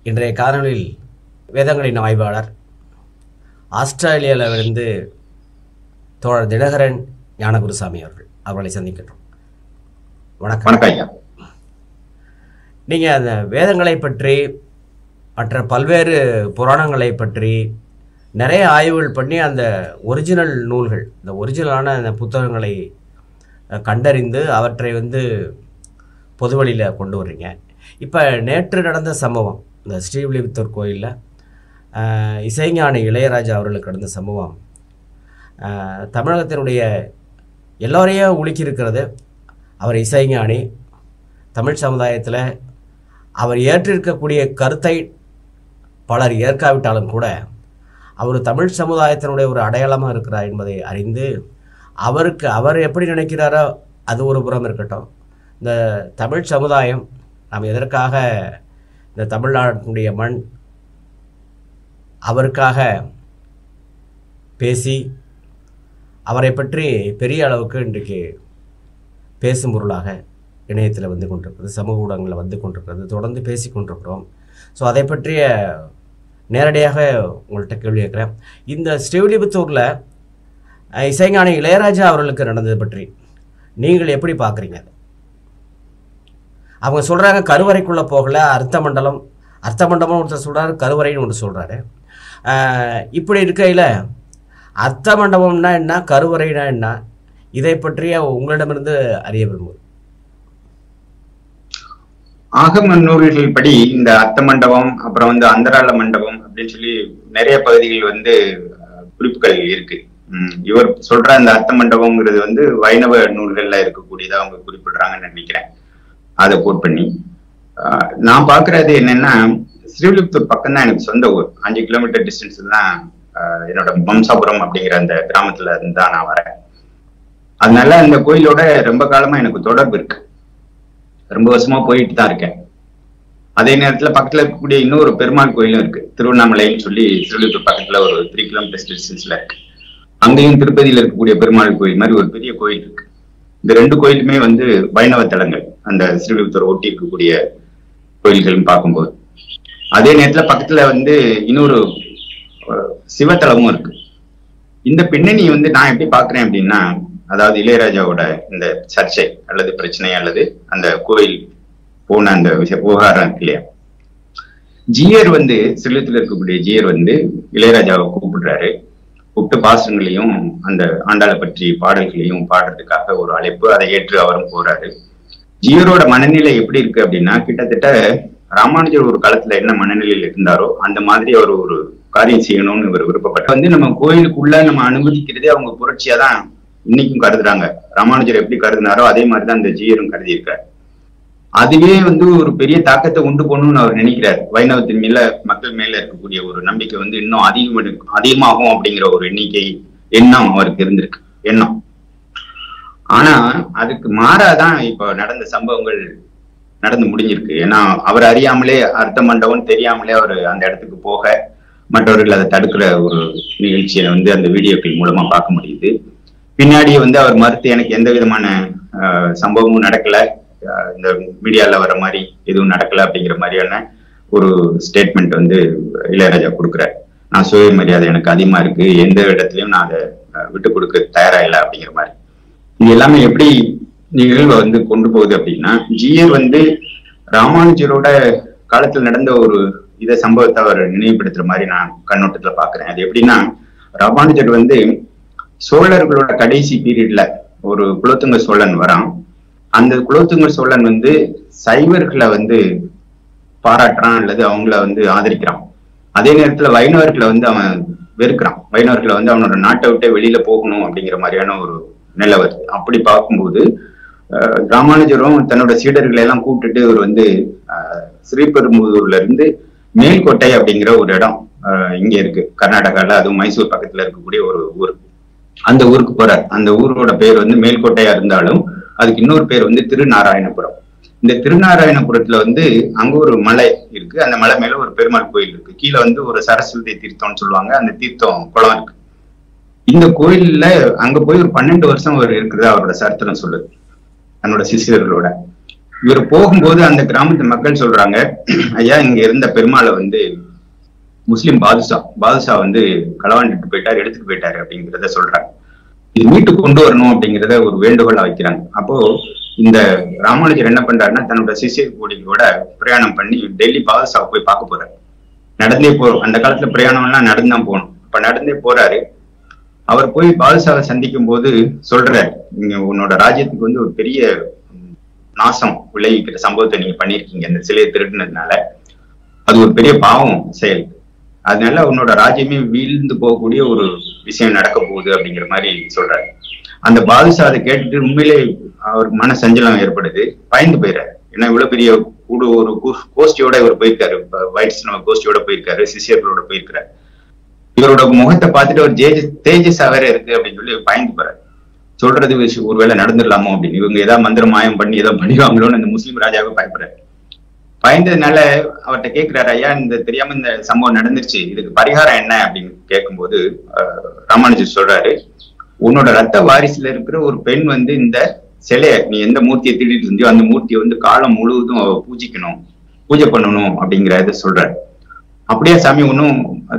இன்றைய காணொலியில் வேதங்களின் ஆய்வாளர் ஆஸ்திரேலியாவிலிருந்து தோழர் தினகரன் ஞானகுருசாமி அவர்களை சந்திக்கின்றோம். வணக்கம். நீங்கள் அந்த வேதங்களை பற்றி மற்ற பல்வேறு புராணங்களை பற்றி நிறைய ஆய்வுகள் பண்ணி அந்த ஒரிஜினல் நூல்கள், இந்த ஒரிஜினலான அந்த புத்தகங்களை கண்டறிந்து அவற்றை பொதுவெளியில் கொண்டு வர்றீங்க. இப்போ நேற்று நடந்த சம்பவம், இந்த ஸ்ரீவில்லிபுத்தூர் கோயிலில் இசைஞானி இளையராஜா அவர்களுக்கு நடந்த சம்பவம் தமிழகத்தினுடைய எல்லோரையும் உலுக்கியிருக்கிறது. அவர் இசைஞானி, தமிழ் சமுதாயத்தில் அவர் ஏற்றிருக்கக்கூடிய கருத்தை பலர் ஏற்காவிட்டாலும் கூட அவர் தமிழ் சமுதாயத்தினுடைய ஒரு அடையாளமாக இருக்கிறார் என்பதை அறிந்து அவர் எப்படி நினைக்கிறாரோ அது ஒரு புறம் இருக்கட்டும், இந்த தமிழ் சமுதாயம் நாம் எதற்காக இந்த தமிழ்நாட்டினுடைய மண் அவருக்காக பேசி அவரை பற்றி பெரிய அளவுக்கு இன்றைக்கு பேசும் பொருளாக இணையத்தில் வந்து கொண்டிருக்கிறது, சமூக ஊடகங்களில் வந்து கொண்டிருக்கிறது, தொடர்ந்து பேசி கொண்டிருக்கிறோம். ஸோ அதை பற்றிய நேரடியாக உங்கள்கிட்ட கேள்வி கேட்குறேன். இந்த ஸ்ரீவில்லிபுத்தூரில் இசைஞானி இளையராஜா அவர்களுக்கு நடந்தது பற்றி நீங்கள் எப்படி பார்க்குறீங்க? அவங்க சொல்கிறாங்க கருவறைக்குள்ளே போகலை, அர்த்த மண்டபம் ஒருத்தர் சொல்கிறாரு, கருவறைன்னு ஒன்று சொல்கிறாரு. இப்படி இருக்கையில் அர்த்த மண்டபம்னா என்ன, கருவறைனா என்ன, இதை பற்றிய உங்களிடமிருந்து அறிய விரும்புகிறேன். ஆகம நூல்கள் படி இந்த அர்த்த மண்டபம், அப்புறம் அந்தராள மண்டபம் அப்படின்னு சொல்லி நிறைய பகுதிகள் குறிப்புகள் இருக்கு. இவர் சொல்ற அந்த அர்த்த மண்டபம்ங்கிறது வைணவ நூல்கள்ல இருக்கக்கூடியதா அவங்க குறிப்பிடுறாங்கன்னு நினைக்கிறேன். அதை கோட் பண்ணி நான் பாக்குறது என்னன்னா, ஸ்ரீவில்லிபுத்தூர் பக்கம் தான் எனக்கு சொந்த ஊர். 5 கிலோமீட்டர் டிஸ்டன்ஸ் தான் என்னோட வம்சாபுரம் அப்படிங்கிற அந்த கிராமத்துல இருந்து தான் நான் வரேன். அதனால அந்த கோயிலோட ரொம்ப காலமா எனக்கு தொடர்பு இருக்கு, ரொம்ப வருஷமா போயிட்டு தான் இருக்கேன். அதே நேரத்துல பக்கத்துல இருக்கக்கூடிய இன்னொரு பெருமாள் கோயிலும் இருக்கு, திருவண்ணாமலைன்னு சொல்லி ஸ்ரீவில்லிபுத்தூர் பக்கத்துல ஒரு 3 கிலோமீட்டர் டிஸ்டன்ஸ்ல இருக்கு. அங்கேயும் திருப்பதியில இருக்கக்கூடிய பெருமாள் கோயில் மாதிரி ஒரு பெரிய கோயில் இருக்கு. இந்த 2 கோயிலுமே வைணவ தலங்கள், அந்த ஸ்ரீவில்லிபுத்தூர் ஒட்டி இருக்கக்கூடிய கோயில்கள் பார்க்கும்போது. அதே நேரத்துல பக்கத்துல இன்னொரு சிவத்தலமும் இருக்கு. இந்த பின்னணி நான் எப்படி பாக்குறேன் அப்படின்னா, அதாவது இளையராஜாவோட இந்த சர்ச்சை அல்லது பிரச்சனை அல்லது அந்த கோயில் போன அந்த விவகாரம் இருக்கு இல்லையா, ஜியர் ஸ்ரீவில்லிபுத்தூர்ல இருக்கக்கூடிய ஜியர் இளையராஜாவை கூப்பிட்டு பாசங்களையும் அந்த ஆண்டாளை பற்றி பாடல்களையும் பாடுறதுக்காக ஒரு அழைப்பு, அதை ஏற்று அவரும் போறாரு. ஜியரோட மனநிலை எப்படி இருக்கு அப்படின்னா, கிட்டத்தட்ட ராமானுஜர் ஒரு காலத்துல என்ன மனநிலையில் இருந்தாரோ அந்த மாதிரி அவர் ஒரு காரியம் செய்யணும்னு இவர் விருப்பப்பட்ட நம்ம கோயிலுக்குள்ள நம்ம அனுமதிக்கிறதே அவங்க புரட்சியா தான் இன்னைக்கும் கருதுறாங்க. ராமானுஜர் எப்படி கருதினாரோ அதே மாதிரிதான் இந்த ஜியரும் கருதி இருக்காரு. அதுவே ஒரு பெரிய தாக்கத்தை உண்டு பண்ணணும்னு அவர் நினைக்கிறார். வைணவத்தின் மேல மக்கள் மேல இருக்கக்கூடிய ஒரு நம்பிக்கை இன்னும் அதிகமாகும் அப்படிங்கிற ஒரு எண்ணம் அவருக்கு இருந்திருக்கு, எண்ணம். ஆனா அதுக்கு மாறாதான் இப்ப நடந்த சம்பவங்கள் நடந்து முடிஞ்சிருக்கு. ஏன்னா அவர் அறியாமலே, அர்த்த மண்டபம் தெரியாமலே அவர் அந்த இடத்துக்கு போக மற்றவர்கள் அதை தடுக்கிற ஒரு நிகழ்ச்சியை அந்த வீடியோக்கள் மூலமா பார்க்க முடியுது. பின்னாடி அவர் மறுத்து எனக்கு எந்த விதமான சம்பவமும் நடக்கல, இந்த மீடியால வர மாதிரி எதுவும் நடக்கல அப்படிங்கிற மாதிரியான ஒரு ஸ்டேட்மெண்ட் இளையராஜா கொடுக்குறாரு. நான் சுயமரியாதை எனக்கு அதிகமா இருக்கு, எந்த இடத்துலயும் நான் அதை விட்டு கொடுக்க தயாரா இல்லை அப்படிங்கிற மாதிரி. இது எல்லாமே எப்படி நிகழ்வு கொண்டு போகுது அப்படின்னா, ஜியர் ராமானுஜரோட காலத்துல நடந்த ஒரு சம்பவத்தை அவர் நினைவுபடுத்துற மாதிரி நான் கண்ணோட்டத்துல பாக்குறேன். அது எப்படின்னா, ராமானுஜர் சோழர்களோட கடைசி பீரியட்ல ஒரு குலோத்துங்க சோழன் வரான். அந்த குலோத்துங்க சோழன் சைவர்களை பாராட்டுறான் அல்லது அவங்கள ஆதரிக்கிறான். அதே நேரத்துல வைணவர்களை அவன் வெறுக்கிறான். வைணவர்களை அவனோட நாட்டை விட்டே வெளியில போகணும் அப்படிங்கிற மாதிரியான ஒரு நிலை வருது. அப்படி பார்க்கும்போது ராமானுஜரும் தன்னோட சீடர்களை எல்லாம் கூப்பிட்டுட்டு இவர் ஸ்ரீபெரும்புதூர்ல இருந்து மேல்கோட்டை அப்படிங்கிற ஒரு இடம் இங்க இருக்கு கர்நாடகால, அதுவும் மைசூர் பக்கத்துல இருக்கக்கூடிய ஒரு ஊர். அந்த ஊருக்கு போறார். அந்த ஊரோட பேர் மேல்கோட்டையா இருந்தாலும் அதுக்கு இன்னொரு பேர் திருநாராயணபுரம். இந்த திருநாராயணபுரத்துல அங்க ஒரு மலை இருக்கு. அந்த மலை மேல ஒரு பெருமாள் கோயில் இருக்கு. கீழே ஒரு சரஸ்வதி தீர்த்தம்னு சொல்லுவாங்க, அந்த தீர்த்தம் குளம் இருக்கு. இந்த கோயில்ல அங்க போய் ஒரு 12 வருஷம் அவர் இருக்கிறதா அவரோட சரித்திரம் சொல்லுது, தன்னோட சிஷியர்களோட. இவர் போகும்போது அந்த கிராமத்து மக்கள் சொல்றாங்க, ஐயா இங்க இருந்த பெருமாளை வந்து முஸ்லிம் பாதுஷா வந்து களவாண்டுட்டு போயிட்டாரு, எடுத்துட்டு போயிட்டாரு அப்படிங்கிறத சொல்றாங்க. இது மீட்டு கொண்டு வரணும் அப்படிங்கிறத ஒரு வேண்டுகோளா வைக்கிறாங்க. அப்போ இந்த ராமானுஜர் என்ன பண்றாருன்னா தன்னோட சிஷியர் கூடியோட பிரயாணம் பண்ணி டெல்லி பாதுஷாவை போய் பார்க்க போறாரு. நடந்தே போறோம், அந்த காலத்துல பிரயாணம் எல்லாம் நடந்துதான் போகணும். இப்ப நடந்தே போறாரு. அவர் போய் பாதுஷாவை சந்திக்கும் போது சொல்றாரு, நீங்க உன்னோட ராஜ்யத்துக்கு வந்து ஒரு பெரிய நாசம் விளைவிக்கிற சம்பவத்தை நீங்க பண்ணிருக்கீங்க, இந்த சிலையை திருடினதுனால. அது ஒரு பெரிய பாவம் செயல். அதனால உன்னோட ராஜ்யமே வீழ்ந்து போகக்கூடிய ஒரு விஷயம் நடக்க போகுது அப்படிங்கிற மாதிரி சொல்றாரு. அந்த பாதுஷா அதை கேட்டுட்டு உண்மையிலே அவருக்கு மன சஞ்சலம் ஏற்படுது, பயந்து போயிறாரு. ஏன்னா இவ்வளவு பெரிய ஒரு கோஷ்டியோட இவர் போயிருக்காரு, வைட்ஸ் கோஷ்டியோட போயிருக்காரு, சிஷியர்களோட போயிருக்காரு. இவரோட முகத்தை பார்த்துட்டு ஒரு தேஜஸா வேற இருக்கு அப்படின்னு சொல்லி பயந்து போறாரு. சொல்றது விஷயம் ஒருவேளை நடந்துடலாமோ அப்படின்னு, இவங்க ஏதாவது மந்திர மாயம் பண்ணி ஏதாவது பண்ணிடுவாங்களோன்னு அந்த முஸ்லீம் ராஜாவை பயப்படுறாரு. பயந்ததுனால அவர்கிட்ட கேட்கிறாரு, ஐயா இந்த தெரியாம இந்த சம்பவம் நடந்துருச்சு, இதுக்கு பரிகாரம் என்ன அப்படின்னு கேட்கும்போது ராமானுஜர் சொல்றாரு, உன்னோட ரத்த வாரிசுல இருக்கிற ஒரு பெண் வந்து இந்த சிலையை, நீ எந்த மூர்த்தியை திருடிட்டு இருந்தியோ அந்த மூர்த்தியை வந்து காலம் முழுவதும் பூஜை பண்ணணும் அப்படிங்கிறத சொல்றாரு. அப்படியே சாமி ஒன்றும்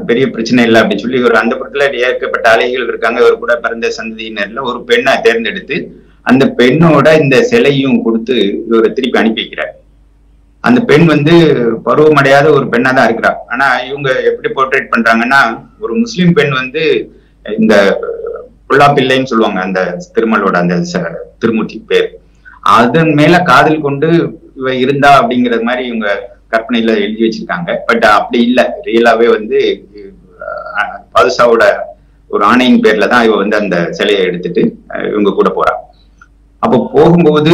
பெரிய பிரச்சனை இல்லை அப்படின்னு சொல்லி இவர் அந்த பக்கத்துல ஏற்கப்பட்ட அலைகள் இருக்காங்க, இவர் கூட பிறந்த சந்ததியினர்ல ஒரு பெண்ணை தேர்ந்தெடுத்து அந்த பெண்ணோட இந்த சிலையும் கொடுத்து இவரை திருப்பி அனுப்பி வைக்கிறார். அந்த பெண் வந்து பருவமடையாத ஒரு பெண்ணா தான் இருக்கிறா. ஆனா இவங்க எப்படி போர்ட்ரேட் பண்றாங்கன்னா, ஒரு முஸ்லிம் பெண் வந்து இந்த புல்லா பிள்ளைன்னு சொல்லுவாங்க அந்த திருமலோட அந்த திருமூர்த்தி பேர், அதன் மேல காதல் கொண்டு இவ இருந்தா அப்படிங்கிறது மாதிரி இவங்க கற்பனையில எழுதி வச்சிருக்காங்க. பட் அப்படி இல்லை, ரியலாவே வந்து பாதுஷாவோட ஒரு ஆணையின் பேர்ல தான் இவ வந்து அந்த சிலையை எடுத்துட்டு இவங்க கூட போறா. அப்போ போகும்போது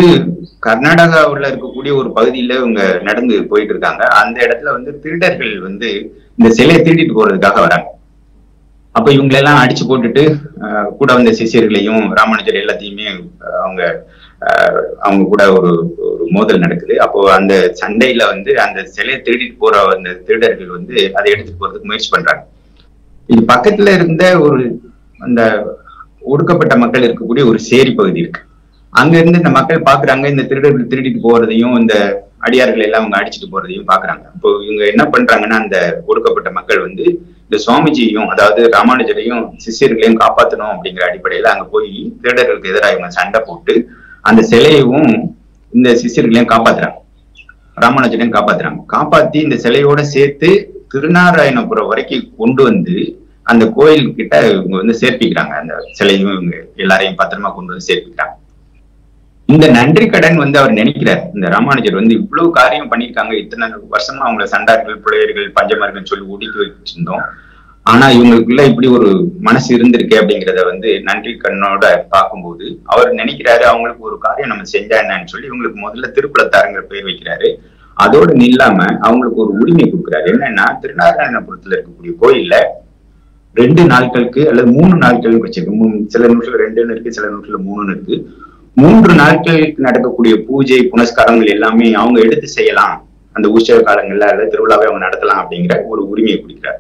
கர்நாடகாவுல இருக்கக்கூடிய ஒரு பகுதியில இவங்க நடந்து போயிட்டு இருக்காங்க. அந்த இடத்துல வந்து திருடர்கள் வந்து இந்த சிலையை திருடிட்டு போறதுக்காக வராங்க. அப்ப இவங்களெல்லாம் அடிச்சு போட்டுட்டு கூட வந்த சிஷியர்களையும் ராமானுஜர் எல்லாத்தையுமே அவங்க கூட ஒரு மோதல் நடக்குது. அப்போ அந்த சண்டையில வந்து அந்த சிலையை திருடிட்டு போற அந்த திருடர்கள் வந்து அதை எடுத்துட்டு போறதுக்கு முயற்சி பண்றாங்க. இது பக்கத்துல இருந்த ஒரு அந்த ஒடுக்கப்பட்ட மக்கள் இருக்கக்கூடிய ஒரு சேரி பகுதி இருக்கு. அங்க இருந்து இந்த மக்கள் பாக்குறாங்க, இந்த திருடர்கள் திருடிட்டு போறதையும் இந்த அடியார்கள் எல்லாம் அவங்க அடிச்சுட்டு போறதையும் பாக்குறாங்க. இப்போ இவங்க என்ன பண்றாங்கன்னா, அந்த ஒடுக்கப்பட்ட மக்கள் வந்து இந்த சுவாமிஜியையும் அதாவது ராமானுஜரையும் சிஷியர்களையும் காப்பாற்றணும் அப்படிங்கிற அடிப்படையில அங்க போய் திருடர்களுக்கு எதிராக இவங்க சண்டை போட்டு அந்த சிலையவும் இந்த சிஷியர்களையும் காப்பாத்துறாங்க, ராமானுஜரையும் காப்பாத்துறாங்க. காப்பாத்தி இந்த சிலையோட சேர்த்து திருநாராயணபுரம் வரைக்கும் கொண்டு வந்து அந்த கோயில் கிட்ட இவங்க வந்து சேர்ப்பிக்கிறாங்க. அந்த சிலையும் இவங்க எல்லாரையும் பத்திரமா கொண்டு வந்து சேர்ப்பிக்கிறாங்க. இந்த நன்றி கடன் வந்து அவர் நினைக்கிறார், இந்த ராமானுஜர் வந்து இவ்வளவு காரியம் பண்ணியிருக்காங்க, இத்தனை வருஷமா அவங்கள சண்டார்கள் புலையர்கள் பஞ்சமர்கள் சொல்லி ஒடுக்கி வச்சிருந்தோம், ஆனா இவங்களுக்குள்ள இப்படி ஒரு மனசு இருந்திருக்கு அப்படிங்கிறத வந்து நன்றி கண்ணோட பார்க்கும்போது அவர் நினைக்கிறாரு, அவங்களுக்கு ஒரு காரியம் நம்ம செஞ்சா என்னன்னு சொல்லி இவங்களுக்கு முதல்ல திருக்குளத்தாருங்கிற பேர் வைக்கிறாரு. அதோடு நில்லாம அவங்களுக்கு ஒரு உரிமை கொடுக்குறாரு. என்னன்னா, திருநாராயணபுரத்துல இருக்கக்கூடிய கோயில்ல 2 நாட்களுக்கு அல்லது 3 நாட்களுக்கு வச்சிருக்கு. சில நூல்கள் 2ன்னு இருக்கு, சில நூல்கள் 3ன்னு இருக்கு. 3 நாட்களுக்கு நடக்கக்கூடிய பூஜை புனஸ்காரங்கள் எல்லாமே அவங்க எடுத்து செய்யலாம், அந்த உற்சவ காலங்கள்ல அல்லது திருவிழாவை அவங்க நடத்தலாம் அப்படிங்கிற ஒரு உரிமையை கொடுக்கிறார்.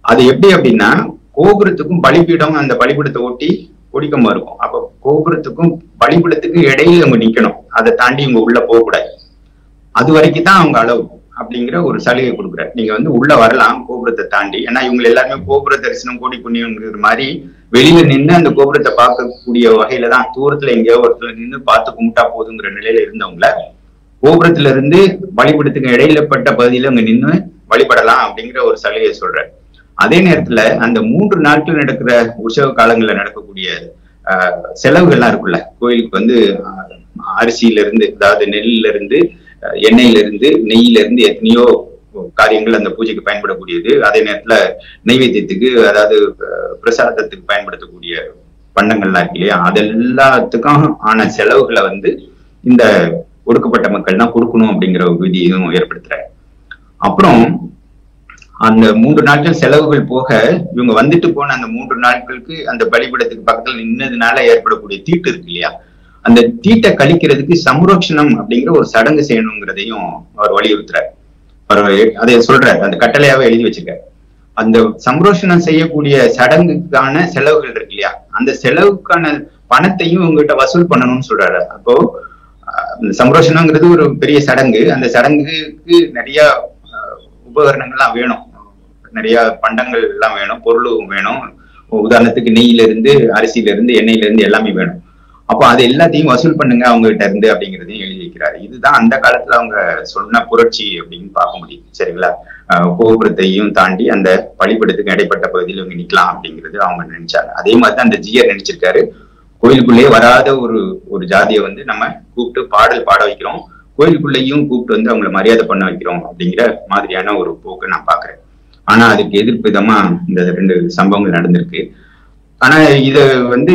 அது எப்படி அப்படின்னா, கோபுரத்துக்கும் பலிபீடம் அந்த பலிபீடத்தை ஒட்டி கொடிக்கம்பா இருக்கும். அப்ப கோபுரத்துக்கும் பலிபீடத்துக்கும் இடையில அவங்க நிக்கணும், அதை தாண்டி இவங்க உள்ள போகக்கூடாது, அது வரைக்கும் தான் அவங்க அளவு அப்படிங்கிற ஒரு சலுகை கொடுக்குறாரு. நீங்க வந்து உள்ள வரலாம் கோபுரத்தை தாண்டி, ஏன்னா இவங்க எல்லாருமே கோபுர தரிசனம் கோடி புண்ணியங்கிற மாதிரி வெளியில நின்று அந்த கோபுரத்தை பார்க்கக்கூடிய வகையில தான், தூரத்துல எங்கேயோ ஒருத்தர் நின்று பார்த்து கும்பிட்டா போதுங்கிற நிலையில இருந்தவங்கள கோபுரத்துல இருந்து வழிபடத்துக்கு இடையிலப்பட்ட பகுதியில அவங்க நின்று வழிபடலாம் அப்படிங்கிற ஒரு சலுகையை சொல்றாரு. அதே நேரத்துல அந்த 3 நாட்கள் நடக்கிற உற்சவ காலங்கள்ல நடக்கக்கூடிய செலவுகள்லாம் இருக்குல்ல, கோயிலுக்கு வந்து அரிசியில இருந்து அதாவது நெல்லில இருந்து எண்ணெயில இருந்து நெய்யில இருந்து எத்தனையோ காரியங்கள் அந்த பூஜைக்கு பயன்படக்கூடியது. அதே நேரத்துல நைவேத்தியத்துக்கு அதாவது பிரசாதத்துக்கு பயன்படுத்தக்கூடிய பண்டங்கள்லாம் இருக்கு இல்லையா, அது எல்லாத்துக்கும் ஆன செலவுகளை வந்து இந்த ஒடுக்கப்பட்ட மக்கள் தான் கொடுக்கணும் அப்படிங்கிற ஒரு விதியும் ஏற்படுத்துறாரு. அப்புறம் அந்த 3 நாட்கள் செலவுகள் போக இவங்க வந்துட்டு போன அந்த 3 நாட்களுக்கு அந்த பலிபீடத்துக்கு பக்கத்துல நின்னதுனால ஏற்படக்கூடிய தீட்டு இருக்கு இல்லையா, அந்த தீட்டை கழிக்கிறதுக்கு சம்ரோக்ஷணம் அப்படிங்கிற ஒரு சடங்கு செய்யணுங்கிறதையும் அவர் வலியுறுத்துறாரு. அதை சொல்றாரு, அந்த கட்டளையாவே எழுதி வச்சிருக்காரு. அந்த சம்ரோஷணம் செய்யக்கூடிய சடங்குக்கான செலவுகள் இருக்கு இல்லையா, அந்த செலவுக்கான பணத்தையும் உங்ககிட்ட வசூல் பண்ணணும்னு சொல்றாரு. அப்போ சம்ரோஷணங்கிறது ஒரு பெரிய சடங்கு. அந்த சடங்குக்கு நிறைய உபகரணங்கள்லாம் வேணும், நிறைய பண்டங்கள் எல்லாம் வேணும், பொருளும் வேணும். உதாரணத்துக்கு நெய்யில இருந்து, அரிசியில இருந்து, எண்ணெயில இருந்து எல்லாமே வேணும். அப்போ அது எல்லாத்தையும் வசூல் பண்ணுங்க அவங்க கிட்ட இருந்து அப்படிங்கிறதையும் எழுதி வைக்கிறாரு. இதுதான் அந்த காலத்துல அவங்க சொன்ன புரட்சி அப்படின்னு பார்க்க முடியும். சரிங்களா? கோபுரத்தையும் தாண்டி அந்த பலிபீடத்துக்கு இடைப்பட்ட பகுதியில் இவங்க நிக்கலாம் அப்படிங்கிறது அவங்க நினைச்சாங்க. அதே மாதிரிதான் அந்த ஜியர் நினைச்சிருக்காரு. கோயிலுக்குள்ளேயே வராத ஒரு ஜாதியை வந்து நம்ம கூப்பிட்டு பாடல் பாட வைக்கிறோம், கோயிலுக்குள்ளேயும் கூப்பிட்டு வந்து அவங்களை மரியாதை பண்ண வைக்கிறோம் அப்படிங்கிற மாதிரியான ஒரு போக்கை நான் பாக்குறேன். ஆனா அதுக்கு எதிர்ப்பு விதமா இந்த 2 சம்பவங்கள் நடந்திருக்கு. ஆனா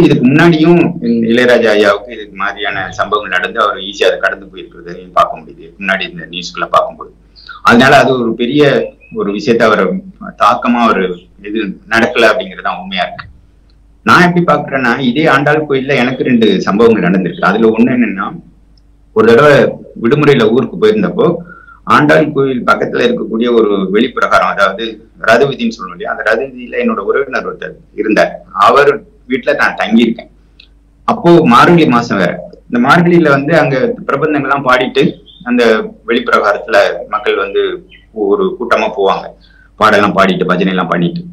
இதுக்கு முன்னாடியும் இளையராஜா ஐயாவுக்கு இதுக்கு மாதிரியான சம்பவங்கள் நடந்து அவர் ஈஸியா அதை கடந்து போயிருக்கிறதையும் பார்க்க முடியுது முன்னாடி இந்த நியூஸ்குள்ள பார்க்கும்போது. அதனால அது ஒரு பெரிய ஒரு விஷயத்த அவர் தாக்கமா ஒரு இது நடக்கல அப்படிங்கறதுதான் உண்மையா இருக்கு. நான் எப்படி பாக்குறேன்னா, இதே ஆண்டாள் கோயில்ல எனக்கு 2 சம்பவங்கள் நடந்திருக்கு. அதுல ஒண்ணு என்னன்னா, ஒரு தடவை விடுமுறையில ஊருக்கு போயிருந்தப்போ ஆண்டாள் கோயில் பக்கத்துல இருக்கக்கூடிய ஒரு வெளிப்பிரகாரம், அதாவது ரத வீதின்னு சொல்லுவோம் இல்லையா, அந்த ரத வீதியில என்னோட உறவினர் ஒருத்தர் இருந்தார். அவர் வீட்டுல நான் தங்கியிருக்கேன். அப்போ மார்கழி மாசம் வேற. இந்த மார்கழியில வந்து அங்க பிரபந்தங்கள்லாம் பாடிட்டு அந்த வெளிப்பிரகாரத்துல மக்கள் வந்து ஒரு கூட்டமா போவாங்க, பாடெல்லாம் பாடிட்டு பஜனை எல்லாம் பண்ணிட்டு.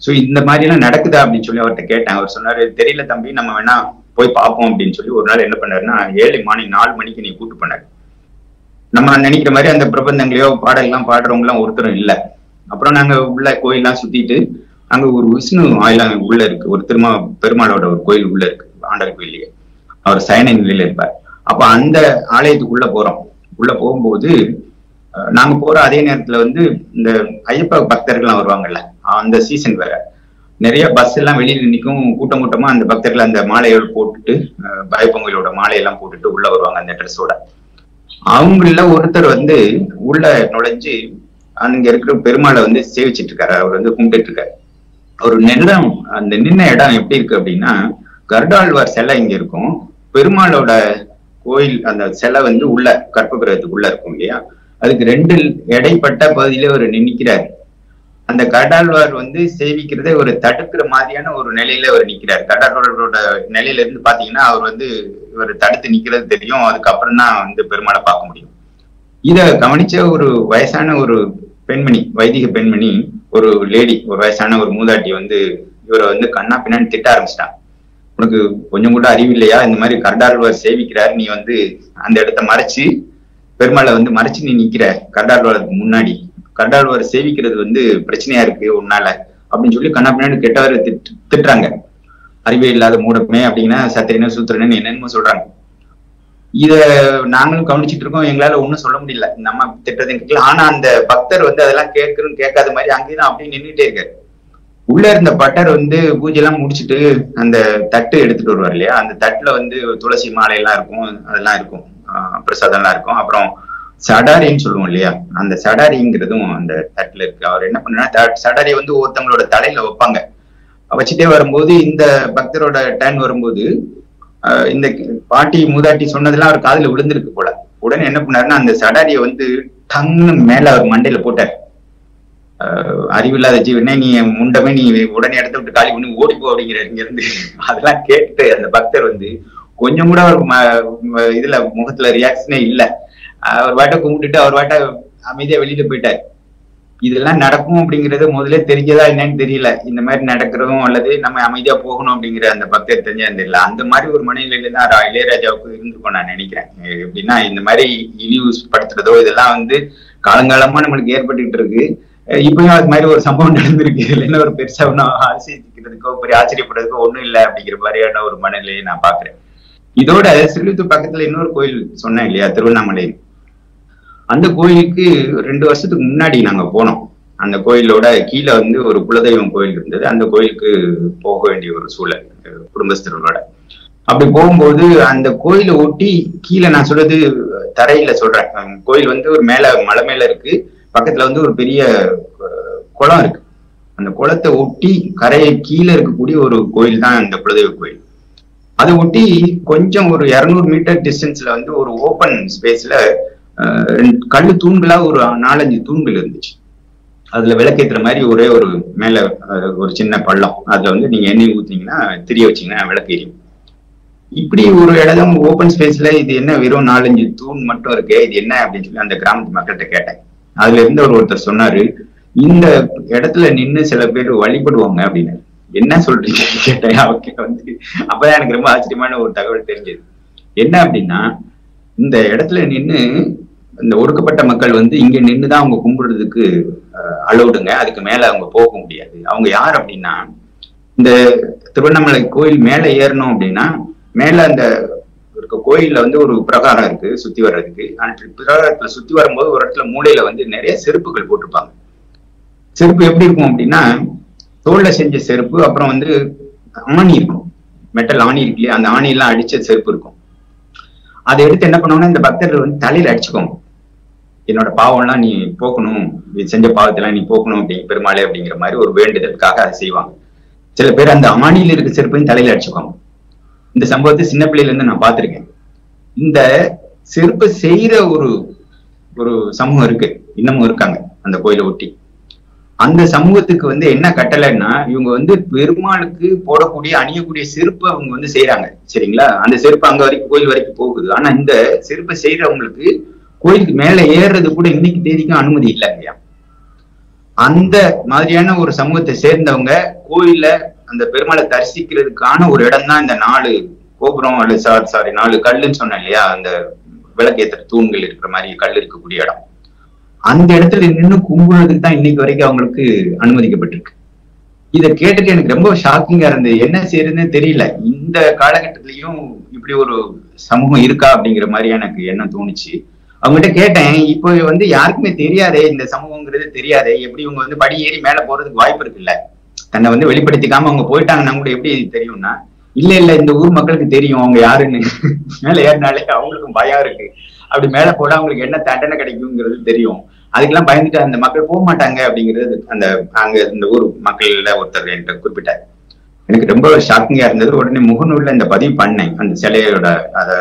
சோ இந்த மாதிரி எல்லாம் நடக்குதா அப்படின்னு சொல்லி அவர்கிட்ட கேட்டேன். அவர் சொன்னாரு, தெரியல தம்பி, நம்ம வேணா போய் பார்ப்போம் அப்படின்னு சொல்லி ஒரு நாள் என்ன பண்ணாருன்னா, ஏர்லி மார்னிங் 4 மணிக்கு நீ கூட்டு பண்ணாரு. நம்ம நினைக்கிற மாதிரி அந்த பிரபந்தங்களையோ பாடலாம் பாடுறவங்க எல்லாம் ஒருத்தரும் இல்லை. அப்புறம் நாங்க உள்ள கோயிலெல்லாம் சுத்திட்டு, அங்க ஒரு விஷ்ணு ஆயிலாம் உள்ள இருக்கு, ஒரு பெருமாளோட ஒரு கோயில் உள்ள இருக்கு ஆண்டாள் கோயிலேயே. அவர் சயன நிலையில இருப்பார். அப்ப அந்த ஆலயத்துக்குள்ள போறோம். உள்ள போகும்போது நாங்க போற அதே நேரத்துல வந்து இந்த ஐயப்ப பக்தர்கள்லாம் வருவாங்கல்ல, அந்த சீசன் வேற. நிறைய பஸ் எல்லாம் வெளியில நிற்கும், கூட்டம் கூட்டமா அந்த பக்தர்கள் அந்த மாலையோடு போட்டுட்டு, பயப்பொங்கலோட மாலையெல்லாம் போட்டுட்டு உள்ள வருவாங்க அந்த ட்ரெஸ்ஸோட. அவங்கள ஒருத்தர் வந்து உள்ள நுழைஞ்சு அங்க இருக்கிற பெருமாளை வந்து சேவிச்சிட்டு இருக்காரு. அவர் வந்து கும்பிட்டு இருக்காரு. அவர் அந்த நின்ன இடம் எப்படி இருக்கு அப்படின்னா, கருடாழ்வார் சிலை இங்க இருக்கும், பெருமாளோட கோயில் அந்த சிலை வந்து உள்ள கற்ப கிரகத்துக்குள்ள இருக்கும் இல்லையா, அதுக்கு 2 இடைப்பட்ட பகுதியில ஒரு நிக்கிறாரு. அந்த கருடாழ்வார் வந்து சேவிக்கிறதே ஒரு தடுக்கிற மாதிரியான ஒரு நிலையில அவர் நிக்கிறார். கருடாழ்வாரோட நிலையில இருந்து பாத்தீங்கன்னா அவர் வந்து இவர் தடுத்து நிக்கிறது தெரியும். அதுக்கப்புறம் தான் வந்து பெருமாளை பார்க்க முடியும். இத கவனிச்ச ஒரு வயசான ஒரு பெண்மணி, வைதிக பெண்மணி, ஒரு லேடி, ஒரு வயசான ஒரு மூதாட்டி வந்து இவரை வந்து கண்ணா பின்னான்னு திட்ட ஆரம்பிச்சிட்டான். உனக்கு கொஞ்சம் கூட அறிவு இல்லையா? இந்த மாதிரி கருடாழ்வார் சேவிக்கிறாரு, நீ வந்து அந்த இடத்த மறைச்சு பெருமாளை வந்து மறைச்சு நீ நிக்கிற கருடாழ்வாருக்கு முன்னாடி, கருடாழ்வார் சேவிக்கிறது வந்து பிரச்சனையா இருக்கு உன்னால அப்படின்னு சொல்லி கண்ணா பின்னாடி கெட்டவரை திட்டுறாங்க. அறிவே இல்லாத மூடமே அப்படின்னா சத்திரன சூத்திரன்னு என்னென்னமோ சொல்றாங்க. இத நாங்களும் கவனிச்சுட்டு இருக்கோம். எங்களால ஒண்ணும் சொல்ல முடியல, நம்ம திட்டத்தை. ஆனா அந்த பக்தர் வந்து அதெல்லாம் கேட்காத மாதிரி அங்கேயும் அப்படியே நின்றுட்டே இருக்காரு. உள்ள இருந்த பட்டர் வந்து பூஜை எல்லாம் முடிச்சுட்டு அந்த தட்டு எடுத்துட்டு வருவார் இல்லையா, அந்த தட்டுல வந்து துளசி மாலை எல்லாம் இருக்கும், அதெல்லாம் இருக்கும், பிரசாதம் எல்லாம் இருக்கும். அப்புறம் சடாரின்னு சொல்லுவோம் இல்லையா, அந்த சடாரிங்கிறதும் அந்த தட்டுல இருக்கு. அவர் என்ன பண்ணா, சடாரியை வந்து ஒருத்தவங்களோட தலையில வைப்பாங்க. வச்சுட்டே வரும்போது இந்த பக்தரோட டர்ன் வரும்போது இந்த பாட்டி மூதாட்டி சொன்னதெல்லாம் அவர் காதுல விழுந்திருக்கு போல. உடனே என்ன பண்ணாருன்னா, அந்த சடாரியை வந்து டங்னு மேல அவர் மண்டையில போட்டார். அறிவில்லாத ஜீவனே, நீ முண்டமே, நீ உடனே இடத்த விட்டு காலி பண்ணி ஓடிப்போ அப்படிங்கிற இங்க இருந்து. அதெல்லாம் கேட்டு அந்த பக்தர் வந்து கொஞ்சம் கூட அவர் இதுல முகத்துல ரியாக்ஷனே இல்லை. அவர் வாட்ட கும்பிட்டுட்டு அவர் வாட்ட அமைதியா வெளியில போயிட்டார். இதெல்லாம் நடக்கும் அப்படிங்கறது முதல்ல தெரிஞ்சதா என்னன்னு தெரியல. இந்த மாதிரி நடக்கிறதும் அல்லது நம்ம அமைதியா போகணும் அப்படிங்கிற அந்த பக்தர் தெரிஞ்சா தெரியல. அந்த மாதிரி ஒரு மனநிலையில தான் இளையராஜாவுக்கு இருந்திருக்கும் நான் நினைக்கிறேன். எப்படின்னா, இந்த மாதிரி இழிவுபடுத்துறதோ இதெல்லாம் வந்து காலங்காலமா நம்மளுக்கு ஏற்பட்டுக்கிட்டு இருக்கு. இப்பயும் அது மாதிரி ஒரு சம்பவம் நடந்திருக்கு. இல்லைன்னா ஒரு பெருசா ஒன்னும் ஆச்சரியத்துக்கிறதுக்கோ பெரிய ஆச்சரியப்படுறதுக்கோ ஒண்ணும் இல்லை அப்படிங்கிற மாதிரியான ஒரு மனநிலையை நான் பாக்குறேன். இதோட சிறுத்தூர் பக்கத்துல இன்னொரு கோயில் சொன்னேன் இல்லையா, திருவண்ணாமலை. அந்த கோயிலுக்கு 2 வருஷத்துக்கு முன்னாடி நாங்க போனோம். அந்த கோயிலோட கீழே வந்து ஒரு குலதெய்வம் கோயில் இருந்தது. அந்த கோயிலுக்கு போக வேண்டிய ஒரு சூழல் குடும்பஸ்தர்களோட. அப்படி போகும்போது அந்த கோயிலை ஒட்டி கீழே, நான் சொல்றது தரையில சொல்றேன், கோயில் வந்து ஒரு மேல மலை மேல இருக்கு, பக்கத்துல வந்து ஒரு பெரிய குளம் இருக்கு. அந்த குளத்தை ஒட்டி கரையை கீழே இருக்கக்கூடிய ஒரு கோயில் தான் அந்த குலதெய்வ கோயில். அதை ஒட்டி கொஞ்சம் ஒரு 200 மீட்டர் டிஸ்டன்ஸ்ல வந்து ஒரு ஓப்பன் ஸ்பேஸ்ல கல்லு தூண்களா ஒரு 4-5 தூண்கள் இருந்துச்சு. அதுல விளக்கேற்றுற மாதிரி ஒரே ஒரு மேல ஒரு சின்ன பள்ளம், அதுல வந்து நீங்க எண்ணெய் ஊத்தீங்கன்னா திரிய வச்சீங்கன்னா விளக்கு எரியும். இப்படி ஒரு இடம் ஓப்பன் ஸ்பேஸ்ல இது என்ன வெறும் 4-5 தூண் மட்டும் இருக்கு, இது என்ன அப்படின்னு சொல்லி அந்த கிராமத்து மக்கள்கிட்ட கேட்டேன். அதுல இருந்து ஒருத்தர் சொன்னாரு, இந்த இடத்துல நின்னு சில பேர் வழிபடுவாங்க அப்படின்னு. என்ன சொல்றீங்க கேட்டேன். அவங்க வந்து அப்பதான் எனக்கு ரொம்ப ஆச்சரியமான ஒரு தகவல் தெரிஞ்சது. என்ன அப்படின்னா, இந்த இடத்துல நின்னு இந்த ஒடுக்கப்பட்ட மக்கள் வந்து இங்க நின்றுதான் அவங்க கும்பிடுறதுக்கு அலௌடுங்க, அதுக்கு மேல அவங்க போக முடியாது. அவங்க யார் அப்படின்னா, இந்த திருவண்ணாமலை கோயில் மேல ஏறணும் அப்படின்னா மேல அந்த இருக்க கோயில்ல வந்து ஒரு பிரகாரம் இருக்கு சுத்தி வர்றதுக்கு. அந்த பிரகாரத்துல சுத்தி வரும்போது ஒரு இடத்துல மூலையில வந்து நிறைய செருப்புகள் போட்டிருப்பாங்க. செருப்பு எப்படி இருக்கும் அப்படின்னா, தோல்ல செஞ்ச செருப்பு, அப்புறம் வந்து ஆணி இருக்கும், மெட்டல் ஆணி இருக்கு இல்லையா, அந்த ஆணி எல்லாம் அடிச்ச செருப்பு இருக்கும். அதை எடுத்து என்ன பண்ணுவாங்கன்னா இந்த பக்தர்கள் வந்து தலையில அடிச்சுக்கோங்க, என்னோட பாவம்லாம் நீ போக்கணும், செஞ்ச பாவத்தெல்லாம் நீ போக்கணும் அப்படி பெருமாளே அப்படிங்கிற மாதிரி ஒரு வேண்டுதலுக்காக அதை செய்வாங்க. சில பேர் அந்த ஆணியில இருக்க செருப்பையும் தலையில அடிச்சுக்குவாங்க. இந்த சம்பவத்தை சின்ன பிள்ளையில இருந்து நான் பார்த்திருக்கேன். இந்த செருப்பு செய்யற ஒரு சமூகம் இருக்கு, இன்னமும் இருக்காங்க அந்த கோயிலை ஒட்டி. அந்த சமூகத்துக்கு வந்து என்ன கட்டளைன்னா, இவங்க வந்து பெருமாளுக்கு போடக்கூடிய அணியக்கூடிய செருப்பு அவங்க வந்து செய்யறாங்க, சரிங்களா? அந்த செருப்பு அங்க வரைக்கும் கோயில் வரைக்கும் போகுது. ஆனா இந்த செருப்பை செய்யறவங்களுக்கு கோயிலுக்கு மேல ஏறுறது கூட இன்னைக்கு தேதிக்கும் அனுமதி இல்லை இல்லையா? அந்த மாதிரியான ஒரு சமூகத்தை சேர்ந்தவங்க கோயில்ல அந்த பெருமாளை தரிசிக்கிறதுக்கான ஒரு இடம் தான் இந்த 4 கோபுரம் அல்லது 4 கல்லுன்னு சொன்னேன் இல்லையா, அந்த விளக்கேற்ற தூண்கள் இருக்கிற மாதிரி கல் இருக்கக்கூடிய இடம். அந்த இடத்துல நின்று கும்பிடுறதுக்கு தான் இன்னைக்கு வரைக்கும் அவங்களுக்கு அனுமதிக்கப்பட்டிருக்கு. இதை கேட்டுட்டு எனக்கு ரொம்ப ஷாக்கிங்கா இருந்தது. என்ன செய்யறதுன்னு தெரியல. இந்த காலகட்டத்திலயும் இப்படி ஒரு சமூகம் இருக்கா அப்படிங்கிற மாதிரி எனக்கு எண்ணம் தோணுச்சு. அவங்ககிட்ட கேட்டேன், இப்போ வந்து யாருக்குமே தெரியாதே இந்த சமூகங்கிறது தெரியாதே, எப்படி இவங்க வந்து படி ஏறி மேல போறதுக்கு வாய்ப்பு இருக்குல்ல, தன்னை வந்து வெளிப்படுத்திக்காம அவங்க போயிட்டாங்கன்னா கூட எப்படி தெரியும்னா, இல்ல இந்த ஊர் மக்களுக்கு தெரியும் அவங்க யாருன்னு. மேல ஏறினாலே அவங்களுக்கும் பயம் இருக்கு, அப்படி மேல போட அவங்களுக்கு என்ன தண்டனை கிடைக்குங்கிறது தெரியும், அதுக்கெல்லாம் பயந்துட்டு அந்த மக்கள் போக மாட்டாங்க அப்படிங்கிறது அந்த அங்க இந்த ஊர் மக்கள்ல ஒருத்தர் என்கிட்ட குறிப்பிட்டார். எனக்கு ரொம்ப ஷாக்கிங்கா இருந்தது. உடனே முகநூல்ல இந்த பதிவு பண்ணேன், அந்த சிலையோட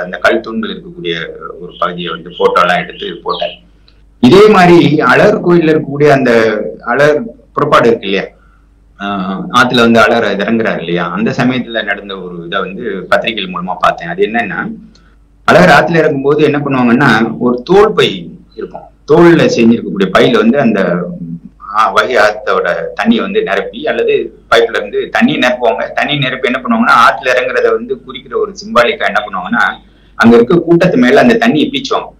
அந்த கல் தூண்கள் இருக்கக்கூடிய ஒரு பகுதியை வந்து போட்டோ எல்லாம் எடுத்து போட்டேன். இதே மாதிரி அழகர் கோயில்ல இருக்கக்கூடிய அந்த அழகர் புறப்பாடு இருக்கு இல்லையா, ஆத்துல வந்து அழகர் இறங்குறாரு இல்லையா, அந்த சமயத்துல நடந்த ஒரு இதை வந்து பத்திரிகைகள் மூலமா பார்த்தேன். அது என்னன்னா, அழகர் ஆத்துல இறங்கும் போது என்ன பண்ணுவாங்கன்னா, ஒரு தோல் பை இருக்கும், தோல்ல செஞ்சிருக்கக்கூடிய பையில வந்து அந்த வகை ஆத்தோட தண்ணியை வந்து நிரப்பி, அல்லது பைப்ல இருந்து தண்ணி நிரப்புவாங்க. தண்ணி நிரப்பி என்ன பண்ணுவாங்கன்னா, ஆத்துல இறங்குறத வந்து குறிக்கிற ஒரு சிம்பாலிக்கா என்ன பண்ணுவாங்கன்னா, அங்க இருக்க கூட்டத்து மேல அந்த தண்ணியை பீச்சுவாங்க.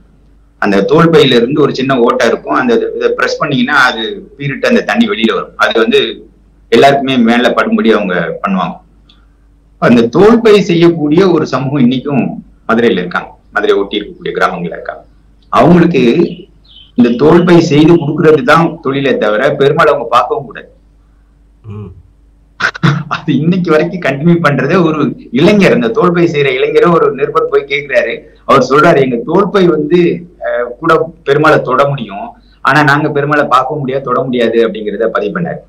அந்த தோல் பையில இருந்து ஒரு சின்ன ஓட்டை இருக்கும், அந்த இதை பிரஸ் பண்ணீங்கன்னா அது பீரிட்டு அந்த தண்ணி வெளியில வரும். அது வந்து எல்லாருக்குமே மேல படும்படி அவங்க பண்ணுவாங்க. அந்த தோல் பை செய்யக்கூடிய ஒரு சமூகம் இன்னைக்கும் மதுரையில இருக்காங்க, மதுரை ஒட்டி இருக்கக்கூடிய கிராமங்கள்ல இருக்காங்க. அவங்களுக்கு இந்த தோல் பை செய்து கொடுக்கறது தான் தொழிலே தவிர பெருமாள் அவங்க பார்க்கவும் கூடாது. அது இன்னைக்கு வரைக்கும் கண்டினியூ பண்றது ஒரு இளைஞர், இந்த தோல் பை செய்யற இளைஞரை ஒரு நிருபர் போய் கேட்கிறாரு. அவர் சொல்றாரு, எங்க தோல் பை வந்து கூட பெருமாளை தொட முடியும், ஆனா நாங்க பெருமாளை பார்க்க முடியாது, தொட முடியாது அப்படிங்கிறத பதிவு பண்ணாரு.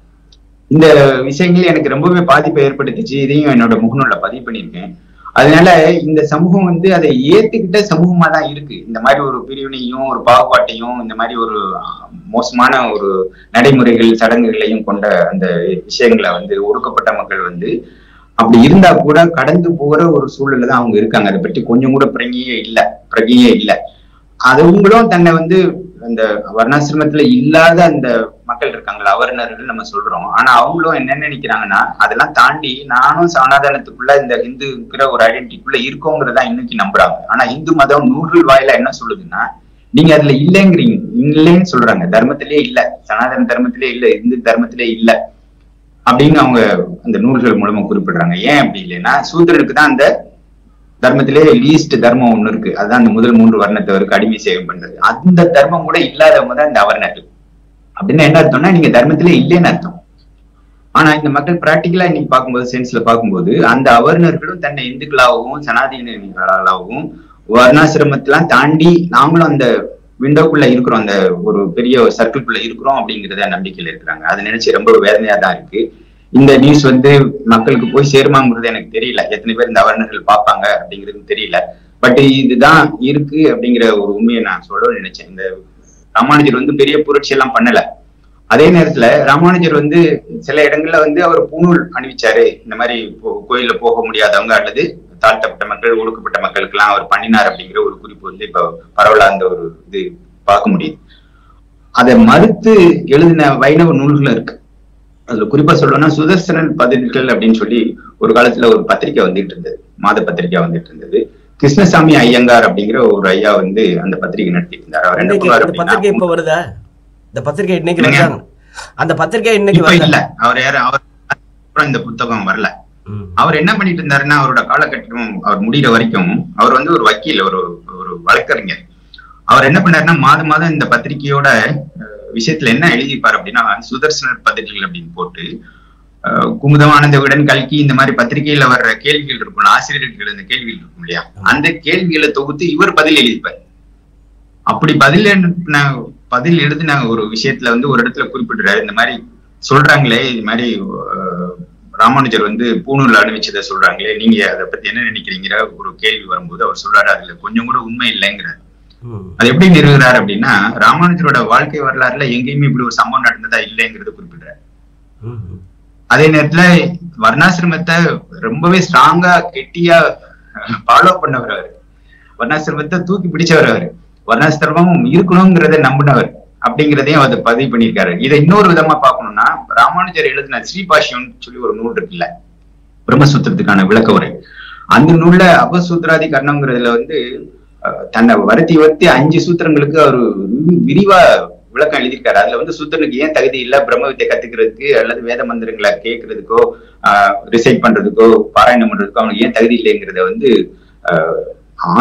இந்த விஷயங்கள் எனக்கு ரொம்பவே பாதிப்பை ஏற்படுத்திச்சு. இதையும் என்னோட முகநூல்ல பதிவு பண்ணியிருக்கேன். அதனால இந்த சமூகம் வந்து அதை ஏத்துக்கிட்ட சமூகமா தான் இருக்கு. இந்த மாதிரி ஒரு பிரிவினையும் ஒரு பாகுபாட்டையும் இந்த மாதிரி ஒரு மோசமான ஒரு நடைமுறைகள் சடங்குகளையும் கொண்ட அந்த விஷயங்களை வந்து ஒடுக்கப்பட்ட மக்கள் வந்து அப்படி இருந்தா கூட கடந்து போகிற ஒரு சூழல்ல தான் அவங்க இருக்காங்க. அதை பற்றி கொஞ்சம் கூட பிரஜையே இல்லை. அவங்களும் தன்னை வந்து அந்த வர்ணாசிரமத்துல இல்லாத அந்த மக்கள் இருக்காங்களா, அவர்ணர்கள் நம்ம சொல்றோம். ஆனா அவங்களும் என்ன நினைக்கிறாங்கன்னா, அதெல்லாம் தாண்டி நானும் சனாதனத்துக்குள்ள இந்த ஹிந்துங்கிற ஒரு ஐடென்டிட்டிக்குள்ள இருக்கோங்கிறதா இன்னைக்கு நம்புறாங்க. ஆனா இந்து மதம் நூல்கள் வாயில என்ன சொல்லுதுன்னா, நீங்க அதுல இல்லைன்னு சொல்றாங்க. தர்மத்திலேயே இல்ல, சனாதன தர்மத்திலே இல்ல, இந்து தர்மத்திலே இல்ல அப்படின்னு அவங்க அந்த நூல்கள் மூலமா குறிப்பிடுறாங்க. ஏன் அப்படி இல்லைன்னா, சூத்திரனுக்கு தான் அந்த தர்மத்திலே லீஸ்ட் தர்மம் ஒண்ணு இருக்கு, அதுதான் அந்த முதல் 3 வர்ணத்தவருக்கு அடிமை சேவை பண்றது. அந்த தர்மம் கூட இல்லாதவங்க தான் இந்த அவர்ணர்கள். அப்படின்னு என்ன அர்த்தம்னா, நீங்க தர்மத்திலே இல்லைன்னு அர்த்தம். ஆனா இந்த மக்கள் பிராக்டிக்கலா இன்னைக்கு பார்க்கும்போது, சென்ஸ்ல பார்க்கும்போது, அந்த அவர்ணர்களும் தன்னை இந்துக்களாகவும் சனாதனர்களாகவும் வர்ணாசிரமத்தெல்லாம் தாண்டி நாங்களும் அந்த விண்டோக்குள்ள இருக்கிறோம், அந்த ஒரு பெரிய சர்க்கிள்குள்ள இருக்கிறோம் அப்படிங்கிறத நம்பிக்கையில இருக்கிறாங்க. அதை நினைச்சு ரொம்ப வேதனையா தான் இருக்கு. இந்த நியூஸ் வந்து மக்களுக்கு போய் சேருமாங்கிறது எனக்கு தெரியல, எத்தனை பேர் இந்த அவர்ணர்கள் பார்ப்பாங்க அப்படிங்கிறது தெரியல. பட் இதுதான் இருக்கு அப்படிங்கிற ஒரு உண்மையை நான் சொல்ல நினைச்சேன். இந்த ராமானுஜர் வந்து பெரிய புரட்சி எல்லாம் பண்ணல. அதே நேரத்துல ராமானுஜர் வந்து சில இடங்கள்ல வந்து அவர் பூணூல் அணிவிச்சாரு. இந்த மாதிரி கோயில்ல போக முடியாதவங்க அல்லது தாழ்த்தப்பட்ட மக்கள், ஒடுக்கப்பட்ட மக்களுக்கு எல்லாம் அவர் பண்ணினார் அப்படிங்கிற ஒரு குறிப்பு வந்து இப்ப பரவலா அந்த ஒரு இது பார்க்க முடியுது. அதை மறுத்து எழுதின வைணவ நூல்களும் இருக்கு. அதுல குறிப்பா சொல்லணும்னா சுதர்சனன் பதில்கள் அப்படின்னு சொல்லி ஒரு காலத்துல ஒரு பத்திரிக்கை வந்துட்டு இருந்தது, மாத பத்திரிக்கை வந்துட்டு இருந்தது. கிருஷ்ணசாமி ஐயங்கார் அப்படிங்கிற ஒரு ஐயா வந்து அந்த பத்திரிகை நடத்திட்டு இருந்தார். அவர் என்ன பண்ணுவாரு, இப்ப வருதா இந்த பத்திரிகை? இன்னைக்கு வருதாங்க அந்த பத்திரிகை? இன்னைக்கு இல்ல, அவர் யாரு, அவர் இந்த புத்தகம் வரல. அவர் என்ன பண்ணிட்டு இருந்தாருன்னா, அவரோட காலகட்டம் அவர் முடிகிற வரைக்கும் அவர் வந்து ஒரு வக்கீல், ஒரு வழக்கறிஞர். அவர் என்ன பண்ணாருன்னா, மாதம் இந்த பத்திரிகையோட விஷயத்துல என்ன எழுதிப்பாரு அப்படின்னா, சுதர்சனர் பதில்கள் அப்படின்னு போட்டு குமுதமானந்த விடன், கல்கி இந்த மாதிரி பத்திரிகையில வர்ற கேள்விகள் இருக்கும், ஆசிரியர்கள் எழுந்த கேள்விகள் இருக்கும் இல்லையா, அந்த கேள்விகளை தொகுத்து இவர் பதில் எழுதிப்பார். அப்படி பதில் எழுதின ஒரு விஷயத்துல வந்து ஒரு இடத்துல குறிப்பிடுறாரு, இந்த மாதிரி சொல்றாங்களே, இது மாதிரி ராமானுஜர் வந்து பூணூர்ல அனுபவிச்சதை சொல்றாங்களே, நீங்க அதை பத்தி என்ன நினைக்கிறீங்கிற ஒரு கேள்வி வரும்போது அவர் சொல்றாரு, அதுல கொஞ்சம் கூட உண்மை இல்லைங்கிறார். அது எப்படி நிறுவுகிறார் அப்படின்னா, ராமானுஜரோட வாழ்க்கை வரலாறுல எங்கேயுமே இப்படி ஒரு சம்பவம் நடந்ததா இல்லைங்கிறது குறிப்பிடுறாரு. அதே நேரத்துல வர்ணாசிரமத்தை ரொம்பவே ஸ்ட்ராங்கா கெட்டியா ஃபாலோ பண்ணவர் அவரு, வர்ணாசிரமத்தை தூக்கி பிடிச்சவர் அவரு, வர்ணாசிரமம் இருக்கணுங்கிறத நம்பினவர் அப்படிங்கிறதையும் அவர் பதிவு பண்ணியிருக்காரு. இதை இன்னொரு விதமா பார்க்கணும்னா, ராமானுஜர் எழுதின ஸ்ரீபாஷ்யம் சொல்லி ஒரு நூல் இருக்குல்ல, பிரம்மசூத்திரத்துக்கான விளக்க உரை, அந்த நூல்ல அபசூத்ராதி கர்ணம்ங்கிறதுல வந்து தன்னை வருத்தி 5 சூத்திரங்களுக்கு அவர் விரிவா விளக்கம் எழுதியிருக்காரு. அதுல வந்து சூத்திரனுக்கு ஏன் தகுதி இல்லை பிரம்ம வித்தை கத்துக்கிறதுக்கு அல்லது வேத மந்திரங்களை கேட்கறதுக்கோ ரிசைட் பண்றதுக்கோ பாராயணம் பண்றதுக்கோ அவனுக்கு ஏன் தகுதி இல்லைங்கிறத வந்து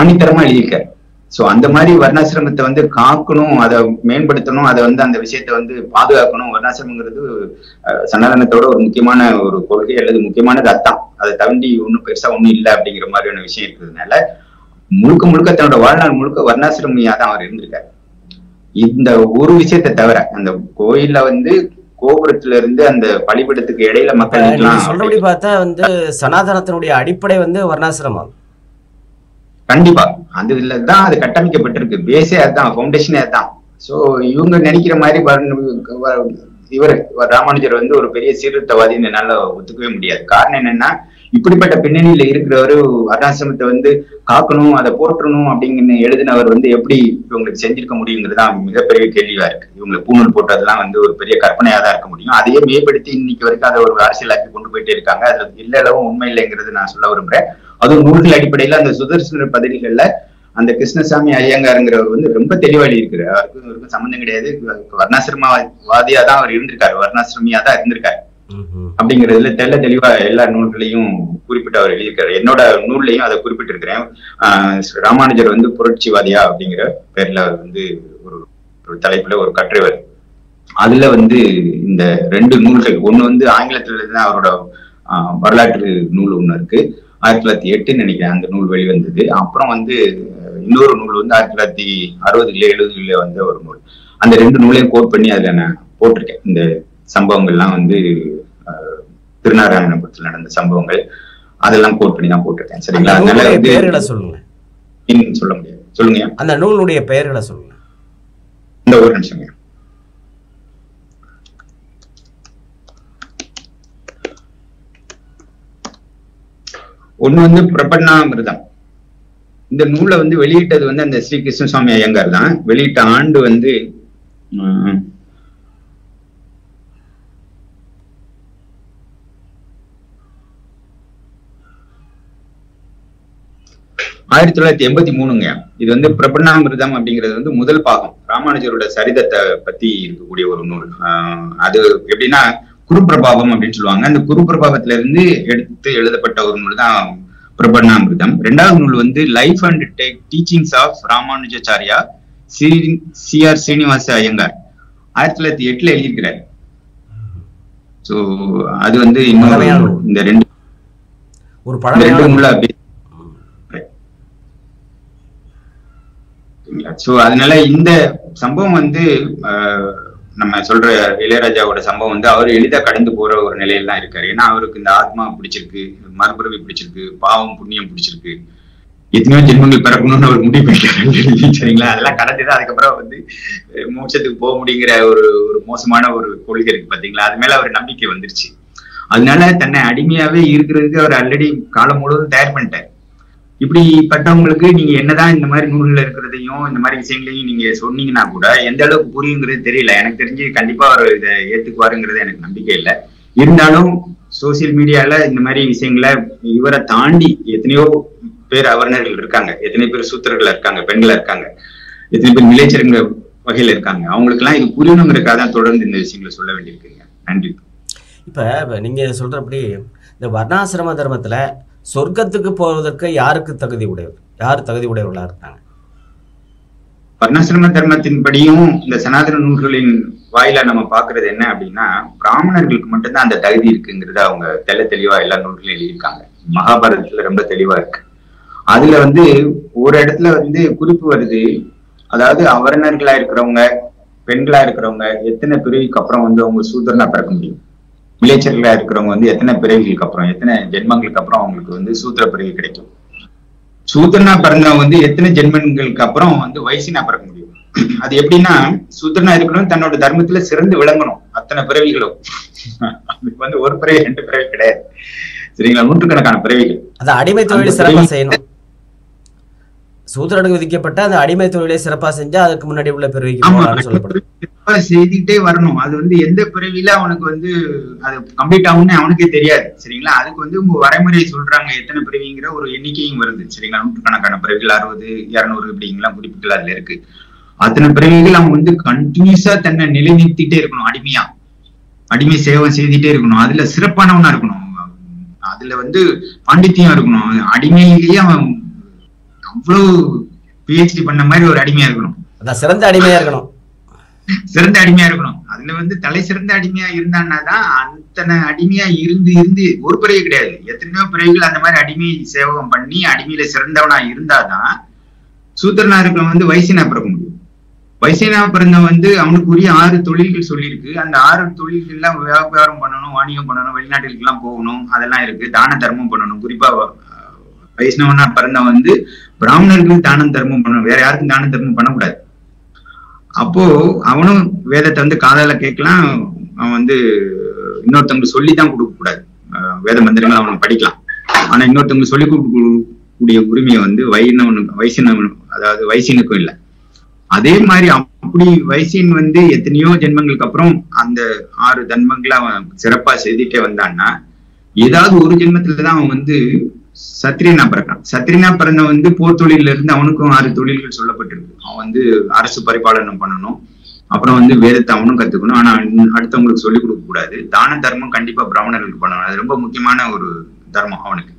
ஆணித்தரமா எழுதியிருக்காரு. சோ அந்த மாதிரி வர்ணாசிரமத்தை வந்து காக்கணும், அதை மேம்படுத்தணும், அதை வந்து அந்த விஷயத்த வந்து பாதுகாக்கணும். வர்ணாசிரமங்கிறது சனாதனத்தோட ஒரு முக்கியமான ஒரு கொள்கை அல்லது முக்கியமானது அதான், அதை தாண்டி ஒன்றும் பெருசா ஒண்ணும் இல்லை அப்படிங்கிற மாதிரியான விஷயம் இருக்கிறதுனால முழுக்க தன்னோட வாழ்நாள் முழுக்க வர்ணாசிரமியா தான் அவர் இருந்திருக்காரு. இந்த ஒரு விஷயத்தை தவிர அந்த கோயில்ல வந்து கோபுரத்துல இருந்து அந்த பலிபீடத்துக்கு இடையில மக்கள் சொல்றபடி பார்த்தா வந்து சனாதனத்தினுடைய அடிப்படை வந்து வர்ணாசிரமம். கண்டிப்பா அதுலதான் அது கட்டமைக்கப்பட்டிருக்கு, பேஸே அதுதான், பவுண்டேஷனே அதுதான். சோ இவங்க நினைக்கிற மாதிரி இவர் ராமானுஜர் வந்து ஒரு பெரிய சீர்திருத்தவாதின்னு என்னால ஒத்துக்கவே முடியாது. காரணம் என்னன்னா, இப்படிப்பட்ட பின்னணியில இருக்கிறவரு வர்ணாசிரமத்தை வந்து காக்கணும், அதை போற்றணும் அப்படிங்கன்னு எழுதினவர் வந்து எப்படி இவங்களுக்கு செஞ்சிருக்க முடியுங்கிறதுதான் மிகப்பெரிய கேள்வியா இருக்கு. இவங்களை பூணூல் போட்டதெல்லாம் வந்து ஒரு பெரிய கற்பனையா தான் இருக்க முடியும். அதையே மேம்படுத்தி இன்னைக்கு வரைக்கும் அதை ஒரு அரசியலாக்கி கொண்டு போயிட்டே இருக்காங்க. அதுல இல்லளவும் உண்மை இல்லைங்கிறது நான் சொல்ல விரும்புறேன். அதுவும் நூல்கள் அடிப்படையில அந்த சுதர்சன பதில்கள்ல அந்த கிருஷ்ணசாமி ஐயங்காருங்கிறவர் வந்து ரொம்ப தெளிவாளி இருக்கிறார். அவருக்கும் சம்மந்தம் கிடையாது, வர்ணாசிரமவாதியா தான் அவர் இருந்திருக்காரு, வர்ணாசிரமியா தான் இருந்திருக்காரு அப்படிங்கிறதுல தெளிவா எல்லா நூல்களையும் குறிப்பிட்டு அவர் எழுதியிருக்காரு. என்னோட நூல்லையும் அதை குறிப்பிட்டு இருக்கிறேன். ராமானுஜர் வந்து புரட்சிவாதியா அப்படிங்கிற பேர்ல வந்து ஒரு தலைப்புல ஒரு கட்டுரை வருது. அதுல வந்து இந்த 2 நூல்கள், ஒண்ணு வந்து ஆங்கிலத்துல எழுதின அவரோட வரலாற்று நூல் ஒண்ணு இருக்கு, 1908 நினைக்கிறேன் அந்த நூல் வெளிவந்தது. அப்புறம் வந்து இன்னொரு நூல் வந்து 1960 70 வந்த ஒரு நூல். அந்த 2 நூலையும் கோட் பண்ணி அதுல நான் போட்டிருக்கேன். இந்த சம்பவங்கள்லாம் வந்து திருநாராயணபுரத்தில் நடந்த சம்பவங்கள் அதெல்லாம் கோட் பண்ணி தான் போட்டிருக்கேன். சரிங்களா? அதனால பெயர்களை சொல்லுங்க. சொல்ல முடியாது, சொல்லுங்க. அந்த நூலுடைய பெயர்களை சொல்லுங்க. இந்த ஒரு நிமிஷங்க. ஒண்ணு வந்து பிரபன்னாமிர்தம். இந்த நூலை வந்து வெளியிட்டது வந்து அந்த ஸ்ரீ கிருஷ்ணசுவாமி ஐயங்கார் தான். வெளியிட்ட ஆண்டு வந்து 1983ங்க. இது வந்து பிரபன்னாமிர்தம் அப்படிங்கிறது வந்து முதல் பாகம், ராமானுஜரோட சரிதத்தை பத்தி இருக்கக்கூடிய ஒரு நூல். அது எப்படின்னா குருப்பிரபாவம் அப்படின்னு சொல்லுவாங்க. அந்த குருப்பிரபாவத்துல இருந்து எடுத்து எழுதப்பட்ட ஒரு நூல் தான் பிரபன்னாமிர்தம். 2வது நூல் வந்து life and teachings of Ramanujacharya CR Srinivasa Iyengar 1908 எழுதியிருக்கிறார். சோ அது வந்து இன்னொரு இந்த 2 நூலா. சோ அதனால இந்த சம்பவம் வந்து நம்ம சொல்ற இளையராஜாவோட சம்பவம் வந்து அவர் எளிதா கடந்து போற ஒரு நிலையில தான் இருக்காரு. ஏன்னா அவருக்கு இந்த ஆத்மா பிடிச்சிருக்கு, மறுபிறவி பிடிச்சிருக்கு, பாவம் புண்ணியம் பிடிச்சிருக்கு, எத்தனையோ ஜென்மங்கள் பிறக்கணும்னு அவர் முடிவு பண்ணிட்டாரு. சரிங்களா? அதெல்லாம் கடந்துதான் அதுக்கப்புறம் வந்து மோட்சத்துக்கு போக முடியுங்கிற ஒரு மோசமான ஒரு கொள்கை இருக்கு பாத்தீங்களா, அது மேல அவர் நம்பிக்கை வந்துருச்சு. அதனால தன்னை அடிமையாவே இருக்கிறதுக்கு அவர் ஆல்ரெடி காலம் முழுவதும் தயார் பண்ணிட்டார். இப்படிப்பட்டவங்களுக்கு நீங்க என்னதான் இந்த மாதிரி நூல்கள் இருக்கிறதையும் இந்த மாதிரி விஷயங்களையும் நீங்க சொன்னீங்கன்னா கூட எந்த அளவுக்கு புரியுங்கிறது தெரியல. எனக்கு தெரிஞ்சு கண்டிப்பா அவர் இதை ஏத்துக்குவாருங்கிறது எனக்கு நம்பிக்கை இல்லை. இருந்தாலும் சோசியல் மீடியால இந்த மாதிரி விஷயங்களை இவரை தாண்டி எத்தனையோ பேர் அவர்னர்கள் இருக்காங்க, எத்தனை பேர் சூத்திரர்கள் இருக்காங்க, பெண்கள் இருக்காங்க, எத்தனை பேர் விளைச்சருங்க வகையில இருக்காங்க. அவங்களுக்கு எல்லாம் இது புரியணுங்கிறதுக்காக தான் தொடர்ந்து இந்த விஷயங்களை சொல்ல வேண்டியிருக்குங்க. நன்றி. இப்ப நீங்க சொல்றபடி இந்த வர்ணாசிரம தர்மத்துல சொர்க்கத்துக்கு போவதற்கு யாருக்கு தகுதி உடையவர், யார் தகுதி உடையவர்களா இருக்காங்க? வர்ணாசிரம தர்மத்தின்படியும் இந்த சனாதன நூல்களின் வாயிலா நம்ம பாக்குறது என்ன அப்படின்னா, பிராமணர்களுக்கு மட்டும்தான் அந்த தகுதி இருக்குங்கிறத அவங்க தெளிவா எல்லா நூல்களையும் எழுதியிருக்காங்க. மகாபாரதத்துல ரொம்ப தெளிவா இருக்கு. அதுல ஒரு இடத்துல குறிப்பு வருது, அதாவது அவர்ணர்களா இருக்கிறவங்க, பெண்களா இருக்கிறவங்க எத்தனை பிறவிக்கு அப்புறம் அவங்க சூத்திரனா பிறக்க முடியும், விளைச்சர்களா இருக்கிறவங்க எத்தனை பிறவிகளுக்கு அப்புறம், எத்தனை ஜென்மங்களுக்கு அப்புறம் அவங்களுக்கு சூத்திர பிறவி கிடைக்கும். சூத்திரனா பிறந்தவங்க எத்தனை ஜென்மங்களுக்கு அப்புறம் வைசியனா பிறக்க முடியும். அது எப்படின்னா, சூத்திரனா இருக்கணும், தன்னோட தர்மத்துல சிறந்து விளங்கணும், அத்தனை பிறவிகளும். அதுக்கு ஒரு பிறவி 2 பிறவி கிடையாது, சரிங்களா? நூற்றுக்கணக்கான பிறவிகள். அது அடிமை தொழிலை சிறப்பா செய்யணும். சூத்திரனுக்கு விதிக்கப்பட்ட அந்த அடிமை தொழிலை சிறப்பா செஞ்சா அதுக்கு முன்னாடி உள்ள பிறவிக்கு சொல்லப்படும். செய்துட்டே வரணும். அது எந்த பிறவில அவனுக்கு அது கம்ப்ளீட் ஆகும்னு அவனுக்கே தெரியாது, சரிங்களா? அதுக்கு உங்க வரைமுறை சொல்றாங்க, எத்தனை பிறவிங்கிற ஒரு எண்ணிக்கையும் வருது, சரிங்களா? நூற்றுக்கணக்கான பிறவிகள் 60, 200 இப்படிங்கலாம் குறிப்புகள் அதுல இருக்கு. அத்தனை பிறவிகள் அவன் கண்டினியூஸா தன்னை நிலைநிறுத்திட்டே இருக்கணும், அடிமை சேவை செய்துட்டே இருக்கணும். அதுல சிறப்பானவனா இருக்கணும், அதுல பாண்டித்தியம் இருக்கணும். அடிமையிலேயே அவன் அவ்வளவு பிஹெச்டி பண்ண மாதிரி ஒரு அடிமையா இருக்கணும், சிறந்த அடிமையா இருக்கணும், சிறந்த அடிமையா இருக்கணும். அதுல தலை சிறந்த அடிமையா இருந்தான்னாதான், அத்தனை அடிமையா இருந்து ஒரு பிறகு கிடையாது, எத்தனையோ பிறகுகள் அந்த மாதிரி அடிமை சேவகம் பண்ணி அடிமையில சிறந்தவனா இருந்தாதான் சூத்திரனா இருக்கிறவன் வைசியனா பிறக்க முடியும். வைசியனா பிறந்தவன் அவனுக்கு உரிய 6 தொழில்கள் சொல்லியிருக்கு. அந்த 6 தொழில்கள் எல்லாம் வியாபாரம் பண்ணணும், வாணிகம் பண்ணணும், வெளிநாட்டுக்கு எல்லாம் போகணும், அதெல்லாம் இருக்கு. தான தர்மம் பண்ணணும். குறிப்பா வைஷ்ணவனா பிறந்தவன் பிராமணர்களுக்கு தானம் தர்மம் பண்ணணும், வேற யாருக்கும் தான தர்மம் பண்ணக்கூடாது. அப்போ அவனும் வேதத்தை காதால கேட்கலாம், அவன் இன்னொருத்தவங்களுக்கு சொல்லித்தான் கொடுக்க கூடாது. வேத மந்திரங்கள் அவனுக்கு படிக்கலாம், ஆனா இன்னொருத்தவங்களுக்கு சொல்லி கொடுக்கக்கூடிய உரிமையை வைசியனவன், அதாவது வைசியனுக்கும் இல்லை. அதே மாதிரி அப்படி வைசியன் எத்தனையோ ஜென்மங்களுக்கு அப்புறம் அந்த 6 தர்மங்களை அவன் சிறப்பா செய்துட்டே வந்தான்னா, ஏதாவது ஒரு ஜென்மத்துலதான் அவன் சத்திரியனா பிறக்கான். சத்திரியனா பிறந்த போர் தொழில இருந்து அவனுக்கும் 6 தொழில்கள் சொல்லப்பட்டிருக்கு. அவன் அரசு பரிபாலனம் பண்ணணும், அப்புறம் வேதத்தை அவனும் கத்துக்கணும், ஆனா அடுத்தவங்களுக்கு சொல்லிக் கொடுக்க கூடாது. தான தர்மம் கண்டிப்பா பிராமணர்களுக்கு பண்ணணும், அது ரொம்ப முக்கியமான ஒரு தர்மம் அவனுக்கு.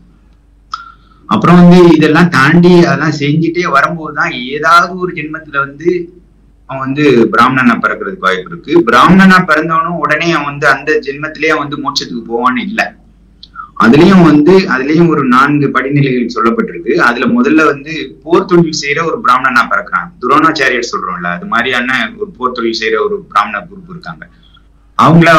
அப்புறம் இதெல்லாம் தாண்டி அதெல்லாம் செஞ்சுட்டே வரும்போதுதான் ஏதாவது ஒரு ஜென்மத்துல அவன் பிராமணனா பிறக்கிறதுக்கு வாய்ப்பு இருக்கு. பிராமணனா பிறந்தவனும் உடனே அவன் அந்த ஜென்மத்திலேயே மோட்சத்துக்கு போவான்னு இல்லை. அதுலயும் ஒரு 4 படிநிலைகள் சொல்லப்பட்டிருக்கு. அதுல முதல்ல போர் தொழில் செய்யற ஒரு பிராமணனா பிறக்கிறான். துரோணாச்சாரியர் சொல்றோம்ல, அது மாதிரியான ஒரு போர் தொழில் செய்யற ஒரு பிராமண குரூப் இருக்காங்க. அவங்கள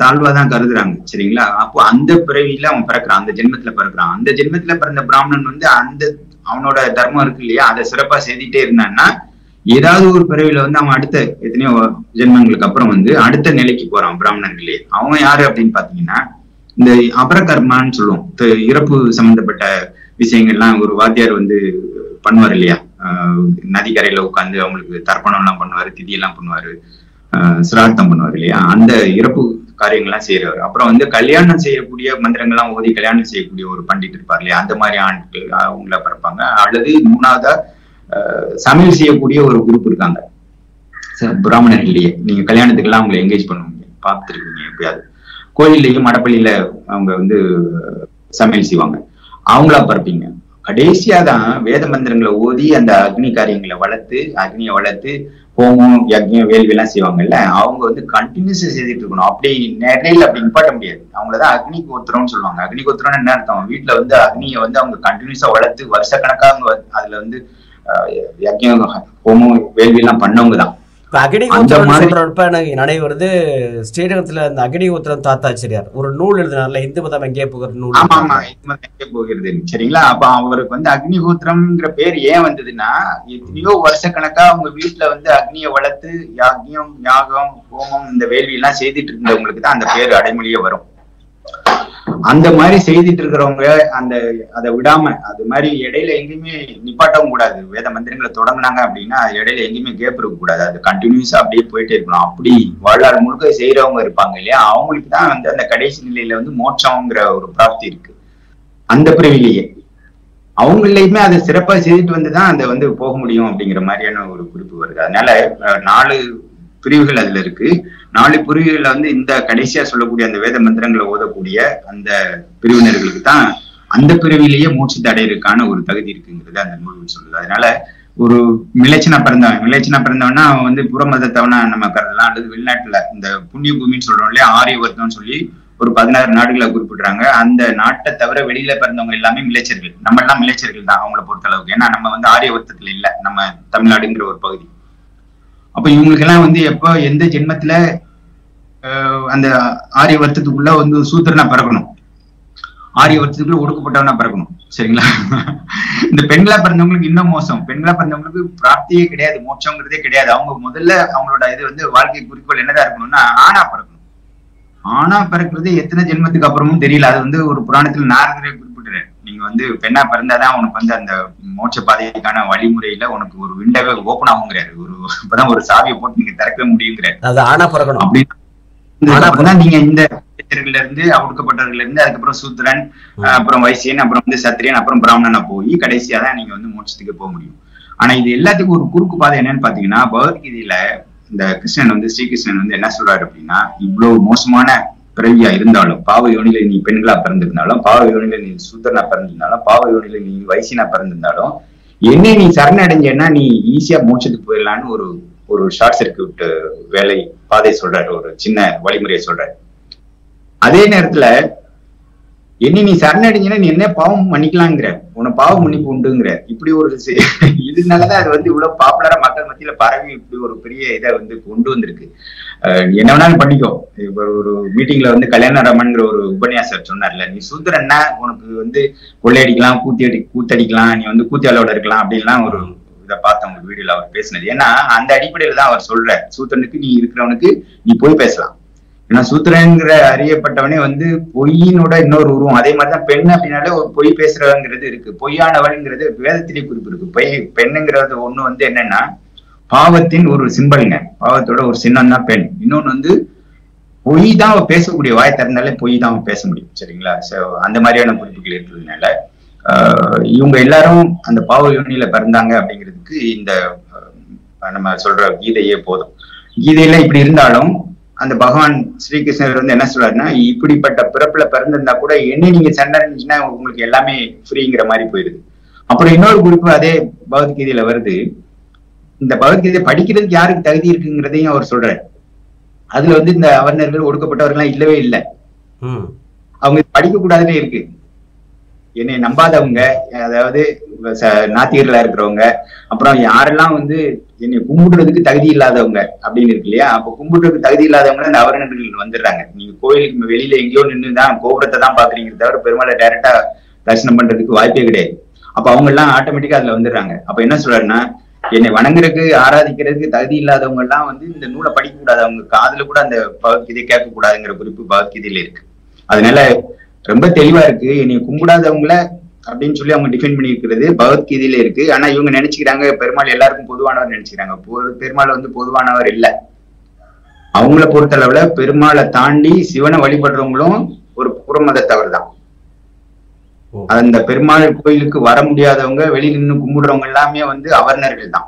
தாழ்வாதான் கருதுறாங்க, சரிங்களா? அப்போ அந்த பிறவியில அவன் பிறக்கிறான், அந்த ஜென்மத்துல பிறக்கிறான். அந்த ஜென்மத்துல பிறந்த பிராமணன் அவனோட தர்மம் இருக்கு இல்லையா, அதை சிறப்பா செய்துட்டே இருந்தான்னா ஏதாவது ஒரு பிறவில அவன் அடுத்த எத்தனையோ ஜென்மங்களுக்கு அப்புறம் அடுத்த நிலைக்கு போறான் பிராமணர்களே. அவன் யாரு அப்படின்னு பாத்தீங்கன்னா, இந்த அபரகர்மான்னு சொல்லுவோம், இறப்பு சம்பந்தப்பட்ட விஷயங்கள்லாம் ஒரு வாத்தியார் பண்ணுவார் இல்லையா, நதிக்கரையில உட்காந்து அவங்களுக்கு தர்ப்பணம் எல்லாம் பண்ணுவாரு, திதி எல்லாம் பண்ணுவாரு, சிரார்த்தம் பண்ணுவார் இல்லையா, அந்த இறப்பு காரியங்கள்லாம் செய்யறவர். அப்புறம் கல்யாணம் செய்யக்கூடிய மந்திரங்கள்லாம் ஓதி கல்யாணம் செய்யக்கூடிய ஒரு பண்டிட் இருப்பார் இல்லையா, அந்த மாதிரி ஆண்கள் அவங்கள பிறப்பாங்க. அல்லது 3வதா சமையல் செய்யக்கூடிய ஒரு குரூப் இருக்காங்க பிராமணர்கள்லயே. நீங்க கல்யாணத்துக்கெல்லாம் அவங்களை என்கேஜ் பண்ணுவீங்க, பார்த்துருக்கீங்க எப்பயாவது. கோயில்லையும் மடப்பள்ளியில அவங்க சமையல் செய்வாங்க, அவங்களா பிறப்பீங்க. கடைசியா தான் வேத மந்திரங்களை ஓதி அந்த அக்னி காரியங்களை அக்னியை வளர்த்து ஹோமம் யக்ஞம் வேள்வி எல்லாம் செய்வாங்கல்ல, அவங்க கண்டினியூஸா செய்துட்டு இருக்கணும். அப்படி நிறைய அப்படி நிப்பாட்ட முடியாது. அவங்களதான் அக்னி கோத்திரம்னு சொல்லுவாங்க. அக்னி கோத்திரம்னு என்ன அர்த்தம்? வீட்டுல அக்னியை அவங்க கண்டினியூஸா வளர்த்து வருஷக்கணக்கா அவங்க அதுல யக்ஞம் ஹோமம் வேள்வி எல்லாம் பண்ணவங்கதான். இப்ப அக்னிகோத்திரம் சொல்றப்ப எனக்கு நினைவு வருது, ஸ்ரீரங்கத்துல இந்த அக்னிகோத்திரம் தாத்தாச்சாரியார் ஒரு நூல் எழுதினார்ல, இந்து மதம் எங்கே போகிறது நூல். ஆமா ஆமா, இந்து மதம் எங்கே போகிறது, சரிங்களா? அப்ப அவருக்கு அக்னிகோத்திரம்ங்கிற பேர் ஏன் வந்ததுன்னா, எத்தனையோ வருஷக்கணக்கா அவங்க வீட்டுல அக்னியை வளர்த்து யாகம் யாகம் ஹோமம் இந்த வேள்வி எல்லாம் செய்துட்டு இருந்தவங்களுக்கு தான் அந்த பேர் அடைமொழியே வரும். அந்த மாதிரி செய்துட்டு இருக்கிறவங்க அதை விடாம அது மாதிரி இடையில எங்கேயுமே நிப்பாட்டவும் கூடாது. வேத மந்திரங்களை தொடங்கினாங்க அப்படின்னா இடையில எங்கேயுமே கேப் இருக்க கூடாது. அது கண்டினியூஸா அப்படியே போயிட்டே இருக்கணும். அப்படி வாழ்நாள் முழுக்க செய்யறவங்க இருப்பாங்க இல்லையா, அவங்களுக்கு தான் வந்து அந்த கடைசி நிலையில வந்து மோட்சம்ங்கிற ஒரு பிராப்தி இருக்கு. அந்த பிரிவிலேயே அவங்களையுமே அதை சிறப்பா செய்துட்டு வந்துதான் அதை வந்து போக முடியும் அப்படிங்கிற மாதிரியான ஒரு குறிப்பு வருது. அதனால 4 பிரிவுகள் அதுல இருக்கு. 4 பிரிவுகள்ல வந்து இந்த கடைசியா சொல்லக்கூடிய அந்த வேத மந்திரங்களை ஓதக்கூடிய அந்த பிரிவினர்களுக்கு தான் அந்த பிரிவிலேயே மோட்சத்தை அடையிறதுக்கான ஒரு தகுதி இருக்குங்கிறது அந்த நூல்கள் சொல்லுது. அதனால ஒரு மிலேச்சனா பிறந்தவன்னா அவன் வந்து புற மதத்தவனா நம்ம கருதலாம், அல்லது வெளிநாட்டுல இந்த புண்ணிய பூமின்னு சொல்றோம் இல்லையா, ஆரியவர்த்தம்னு சொல்லி ஒரு 16 நாடுகளை குறிப்பிடுறாங்க. அந்த நாட்டை தவிர வெளியில பிறந்தவங்க எல்லாமே மிலேச்சர்கள். நம்ம எல்லாம் மிலேச்சர்கள் தான் அவங்களை பொறுத்த அளவுக்கு. ஏன்னா நம்ம வந்து ஆரியவர்த்தத்துல இல்ல, நம்ம தமிழ்நாடுங்கிற ஒரு பகுதி. அப்ப இவங்களுக்கு எல்லாம் வந்து எப்ப எந்த ஜென்மத்துல அந்த ஆரிய வர்த்தத்துக்குள்ள வந்து சூத்திரனா பிறக்கணும், ஆரிய வர்த்தத்துக்குள்ள ஒடுக்கப்பட்டவனா பிறக்கணும். சரிங்களா? இந்த பெண்களா பிறந்தவங்களுக்கு இன்னும் மோசம். பெண்களா பிறந்தவங்களுக்கு பிராப்தியே கிடையாது, மோட்சங்கிறதே கிடையாது. அவங்க முதல்ல அவங்களோட இது வந்து வாழ்க்கை குறிக்கோள் என்னதான் இருக்கணும்னா ஆணா பிறக்கணும். ஆணா பிறக்கிறது எத்தனை ஜென்மத்துக்கு அப்புறமும் தெரியல. அது வந்து ஒரு புராணத்துல நாரதரே குறிப்பிட்டுறாரு, நீங்க வந்து பெண்ணா பிறந்தாதான் உனக்கு வந்து அந்த மோட்ச பாதைக்கான வழிமுறையில உனக்கு ஒரு விண்டோவே ஓபன் ஆகுங்கிறாரு. இப்பதான் ஒரு சாவியை போட்டு நீங்க திறக்க முடியுங்கிறாரு. ஆணா பிறக்கணும் அப்படின்னு நீங்க இந்த இருந்து ஒடுக்கப்பட்டவர்கள இருந்து அதுக்கப்புறம் சூத்திரன், அப்புறம் வைசியன், அப்புறம் வந்து சத்திரியன், அப்புறம் பிராமணனா போய் கடைசியா தான் நீங்க வந்து மோட்சத்துக்கு போக முடியும். ஆனா இது எல்லாத்துக்கும் ஒரு குறுக்கு பாதை என்னன்னு பாத்தீங்கன்னா, பகவத்கீதையில இந்த கிருஷ்ணன் வந்து ஸ்ரீகிருஷ்ணன் வந்து என்ன சொல்றாரு அப்படின்னா, இவ்வளவு மோசமான பிறவியா இருந்தாலும், பாவ யோனில நீ பெண்களா பிறந்திருந்தாலும், பாவ யோனில நீ சூத்திரனா பிறந்திருந்தாலும், பாவ யோனில நீ வைசியனா பிறந்திருந்தாலும், என்ன நீ சரணடைஞ்சேன்னா நீ ஈஸியா மோட்சத்துக்கு போயிடலான்னு ஒரு ஷார்ட் சர்க்கியூட் வேலை பாதை சொல்றாரு, ஒரு சின்ன வழிமுறையை சொல்றாரு. அதே நேரத்துல என்ன நீ சரணடைஞ்சினா நீ என்ன பாவம் மன்னிக்கலாங்கிற, உன பாவம் மன்னிப்பு உண்டுங்கிற. இப்படி ஒரு இதனாலதான் அது வந்து இவ்வளவு பாப்புலரா மக்கள் மத்தியில பரவி இப்படி ஒரு பெரிய இதை வந்து கொண்டு வந்திருக்கு. என்ன வேணாலும் பண்ணிக்கோ. இப்ப ஒரு மீட்டிங்ல வந்து கல்யாணராமன்ங்கிற ஒரு உபன்யாசர் சொன்னார்ல, நீ சூத்திரன்னா உனக்கு வந்து கொள்ளையடிக்கலாம், கூத்தடிக்கலாம், நீ வந்து கூத்தியாளோட இருக்கலாம் அப்படின்லாம் ஒரு இதை பார்த்த உங்க வீடியோல அவர் பேசினது. ஏன்னா அந்த அடிப்படையில தான் அவர் சொல்ற, சூத்திரனுக்கு நீ இருக்கிறவனுக்கு நீ போய் பேசலாம். ஏன்னா சூத்திரங்கிற அறியப்பட்டவனே வந்து பொய்யினோட இன்னொரு உருவம். அதே மாதிரிதான் பெண் அப்படின்னாலே ஒரு பொய் பேசுறவங்கிறது இருக்கு. பொய்யானவள்ங்கிறது வேதத்திலேயே குறிப்பு இருக்கு. பெண்ணுங்கிறது ஒண்ணு வந்து என்னன்னா பாவத்தின் ஒரு சிம்பலுங்க, பாவத்தோட ஒரு சின்னம் தான் பெண். இன்னொன்னு வந்து பொய் தான் பேசக்கூடிய, வாய் திறந்தாலே பொய் தான் பேச முடியும். சரிங்களா? அந்த மாதிரியான குறிப்புகள் இருக்கிறதுனால இவங்க எல்லாரும் அந்த பாவ யோனியில பிறந்தாங்க அப்படிங்கிறதுக்கு இந்த நம்ம சொல்ற கீதையே போதும். கீதையில இப்படி இருந்தாலும் அந்த பகவான் ஸ்ரீகிருஷ்ணர் வந்து என்ன சொல்றாருன்னா, இப்படிப்பட்ட பிறப்புல பிறந்திருந்தா கூட என்ன நீங்க சண்டை உங்களுக்கு எல்லாமே ஃப்ரீங்கிற மாதிரி போயிருது. அப்புறம் இன்னொரு குறிப்பு அதே பகவத்கீதையில வருது. இந்த பகவத்கீதை படிக்கிறதுக்கு யாருக்கு தகுதி இருக்குங்கிறதையும் அவர் சொல்றாரு. அதுல வந்து இந்த அவர்ணர்கள் ஒடுக்கப்பட்டவர்கள்லாம் இல்லவே இல்லை, அவங்க படிக்க கூடாதுன்னே இருக்கு. என்னை நம்பாதவங்க, அதாவது நாத்திகர்களா இருக்கிறவங்க, அப்புறம் யாரெல்லாம் வந்து என்னை கும்பிடுறதுக்கு தகுதி இல்லாதவங்க அப்படின்னு இருக்கு இல்லையா, அப்ப கும்பிடுறதுக்கு தகுதி இல்லாதவங்க அந்த அவர்ணர்கள் வந்துடுறாங்க. நீங்க கோயிலுக்கு வெளியில எங்கேயோ நின்றுதான் கோபுரத்தை தான் பாக்குறீங்க தவிர பெருமாளை டைரக்டா தரிசனம் பண்றதுக்கு வாய்ப்பே கிடையாது. அப்ப அவங்க எல்லாம் ஆட்டோமேட்டிக்கா அதுல வந்துடுறாங்க. அப்ப என்ன சொல்றாருன்னா, என்னை வணங்குறதுக்கு ஆராதிக்கிறதுக்கு தகுதி இல்லாதவங்க எல்லாம் வந்து இந்த நூலை படிக்க கூடாது, அவங்க காதுல கூட அந்த பகவத்கீதையை கேட்க கூடாதுங்கிற குறிப்பு பகவத்கீதையில இருக்கு. அதனால ரொம்ப தெளிவா இருக்கு. என்னை கும்பிடாதவங்கள அப்படின்னு சொல்லி அவங்க டிஃபைன் பண்ணி இருக்கிறது பகவத்கீதையில இருக்கு. ஆனா இவங்க நினைச்சுக்கிறாங்க பெருமாள் எல்லாருக்கும் பொதுவானவர் நினைச்சுக்கிறாங்க. பெருமாள் வந்து பொதுவானவர் இல்ல. அவங்கள பொறுத்த அளவுல பெருமாளை தாண்டி சிவனை வழிபடுறவங்களும் ஒரு புறமதத்தவர் தான். அந்த பெருமாள் கோயிலுக்கு வர முடியாதவங்க, வெளியில நின்று கும்பிடுறவங்க எல்லாமே வந்து அவர்ணர்கள் தான்.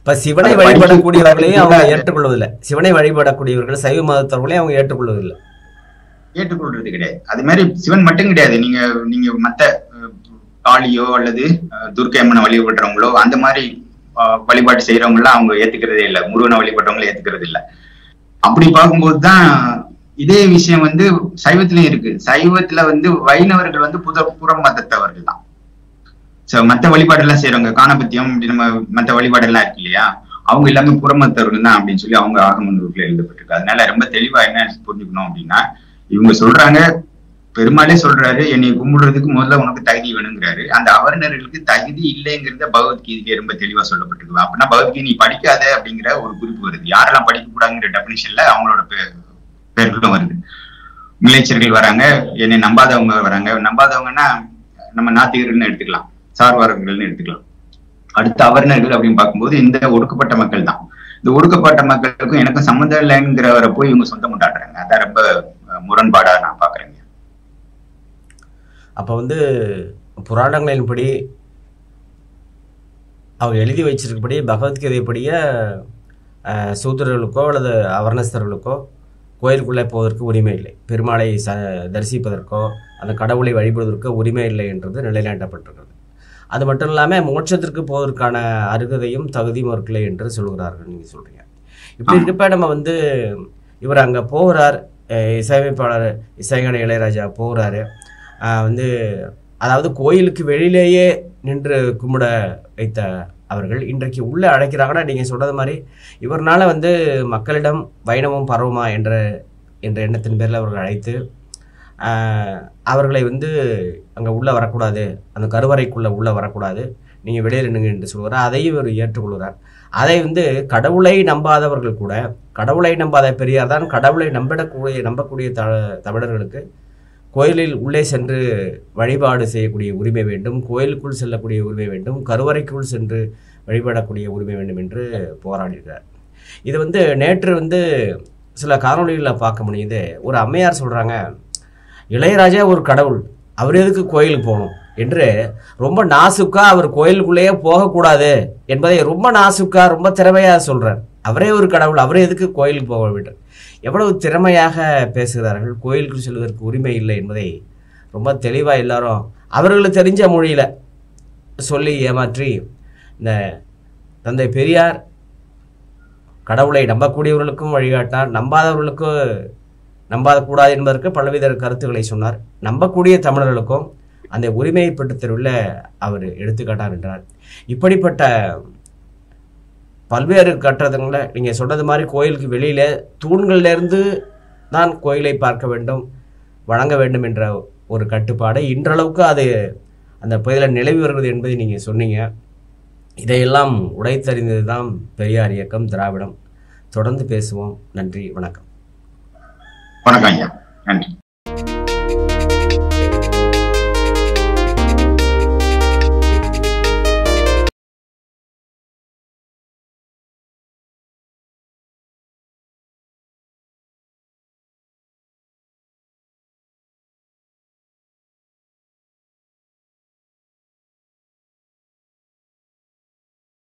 இப்ப சிவனை வழிபடக்கூடியவர்களையும் அவங்க ஏற்றுக்கொள்வதில்லை. சிவனை வழிபடக்கூடியவர்கள் சைவ மதத்தவர்களையும் அவங்க ஏற்றுக்கொள்வதில்லை, ஏற்றுக்கொள்றது கிடையாது. அது மாதிரி சிவன் மட்டும் கிடையாது, நீங்க மத்த காளியோ அல்லது துர்க்கை அம்மனை வழிபடுறவங்களோ அந்த மாதிரி வழிபாட்டு செய்யறவங்க எல்லாம் அவங்க ஏத்துக்கிறதே இல்லை, முருகனை வழிபடுறவங்களை ஏத்துக்கிறது இல்லை. அப்படி பார்க்கும்போதுதான் இதே விஷயம் வந்து சைவத்திலயும் இருக்கு. சைவத்துல வந்து வைணவர்கள் வந்து புற மதத்தவர்கள் தான். மத்த வழிபாடு எல்லாம் செய்யறவங்க, காணபத்தியம் அப்படி நம்ம மத்த வழிபாடு எல்லாம் இருக்கு இல்லையா, அவங்க எல்லாமே புறமத்தவர்கள் தான் அப்படின்னு சொல்லி அவங்க ஆகம நூல்ல எழுதப்பட்டிருக்கு. அதனால ரொம்ப தெளிவா என்ன புரிஞ்சுக்கணும் அப்படின்னா, இவங்க சொல்றாங்க, பெருமாளே சொல்றாரு என்னை கும்பிடுறதுக்கு முதல்ல உனக்கு தகுதி வேணுங்கிறாரு. அந்த அவர்ணர்களுக்கு தகுதி இல்லைங்கிறத பகவத்கீதையில ரொம்ப தெளிவா சொல்லப்பட்டிருக்கு. அப்படின்னா பகவத்கீதை நீ படிக்காத அப்படிங்கிற ஒரு குறிப்பு வருது. யாரெல்லாம் படிக்க கூடாதுங்கிற டெபினிஷன்ல அவங்களோட பேர்களும் வருது. மிளைச்சர்கள் வராங்க, என்னை நம்பாதவங்க வராங்க. நம்பாதவங்கன்னா நம்ம நாத்திகர்கள்னு எடுத்துக்கலாம், சார்வார்கள்னு எடுத்துக்கலாம். அடுத்து அவர்ணர்கள் அப்படின்னு பார்க்கும்போது இந்த ஒடுக்கப்பட்ட மக்கள் தான். இந்த ஒடுக்கப்பட்ட மக்களுக்கும் எனக்கும் சம்மந்தம் இல்லைங்கிறவரை போய் இவங்க சொந்தம் கொண்டாடுறாங்க. அதான் ரொம்ப முரண்பாடா நான் பாக்குறேங்க. அப்ப புராணங்களின்படி அவங்க எழுதி வச்சிருக்கபடி பகவத்கீதைப்படியே சூத்திரர்களுக்கோ அல்லது அவர்ணஸ்தர்களுக்கோ கோயிலுக்குள்ளே போவதற்கு உரிமை இல்லை, பெருமாளை தரிசிப்பதற்கோ அந்த கடவுளை வழிபடுவதற்கோ உரிமை இல்லை என்றது நிலைநாட்டப்பட்டிருக்கிறது. அது மட்டும் இல்லாமல் மோட்சத்திற்கு போவதற்கான அருகதையும் தகுதியும் இருக்கலை என்று சொல்கிறார்கள். நீங்கள் சொல்கிறீங்க. இப்படி இருக்கப்ப நம்ம இவர் அங்கே போகிறார், இசையமைப்பாளர் இசைஞானி இளையராஜா போகிறாரு. அதாவது கோயிலுக்கு வெளியிலேயே நின்று கும்பிட வைத்த அவர்கள் இன்றைக்கு உள்ளே அழைக்கிறாங்கன்னா நீங்கள் சொல்கிறது மாதிரி இவர்னால மக்களிடம் வைணவம் பரவுமா என்ற எண்ணத்தின் பேரில் அவர்கள் அழைத்து அவர்களை அங்கே உள்ளே வரக்கூடாது, அந்த கருவறைக்குள்ளே உள்ளே வரக்கூடாது, நீங்கள் வெளியில் நின்னுங்க என்று சொல்கிறார். அதையும் இவர் ஏற்றுக்கொள்கிறார். அதை கடவுளை நம்பாதவர்கள் கூட, கடவுளை நம்பாத பெரியார் தான் கடவுளை நம்பக்கூடிய தமிழர்களுக்கு கோயிலில் உள்ளே சென்று வழிபாடு செய்யக்கூடிய உரிமை வேண்டும், கோயிலுக்குள் செல்லக்கூடிய உரிமை வேண்டும், கருவறைக்குள் சென்று வழிபடக்கூடிய உரிமை வேண்டும் என்று போராடுகிறார். இது நேற்று சில காணொலிகளில் பார்க்க முடியுது. ஒரு அம்மையார் சொல்கிறாங்க, இளையராஜா ஒரு கடவுள், அவர் எதுக்கு கோயிலுக்கு போகணும் என்று ரொம்ப நாசுக்கா அவர் கோயிலுக்குள்ளேயே போகக்கூடாது என்பதை ரொம்ப நாசுக்கா ரொம்ப திறமையாக சொல்கிறார். அவரே ஒரு கடவுள், அவரே எதுக்கு கோயிலுக்கு போக வேண்டும், எவ்வளவு திறமையாக பேசுகிறார்கள். கோயிலுக்கு செல்வதற்கு உரிமை இல்லை என்பதை ரொம்ப தெளிவாக எல்லாரும் அவர்களுக்கு தெரிஞ்ச மொழியில் சொல்லி ஏமாற்றி இந்த தந்தை பெரியார் கடவுளை நம்பக்கூடியவர்களுக்கும் வழிகாட்டினார், நம்பாதவர்களுக்கும் நம்பக்கூடாது என்பதற்கு பலவித கருத்துக்களை சொன்னார். நம்பக்கூடிய தமிழர்களுக்கும் அந்த உரிமையை பெற்றுத்தருவில் அவர் எடுத்துக்காட்டார் என்றார். இப்படிப்பட்ட பல்வேறு கட்டடங்களை நீங்கள் சொன்னது மாதிரி கோயிலுக்கு வெளியில் தூண்கள்லேருந்து தான் கோயிலை பார்க்க வேண்டும், வணங்க வேண்டும் என்ற ஒரு கட்டுப்பாடு இன்றளவுக்கு அது அந்த பகுதியில் நிலவி வருகிறது என்பதை நீங்கள் சொன்னீங்க. இதையெல்லாம் உடைத்தறிந்தது தான் பெரியார் இயக்கம், திராவிடம். தொடர்ந்து பேசுவோம். நன்றி, வணக்கம். வணக்கம் ஐயா, நன்றி.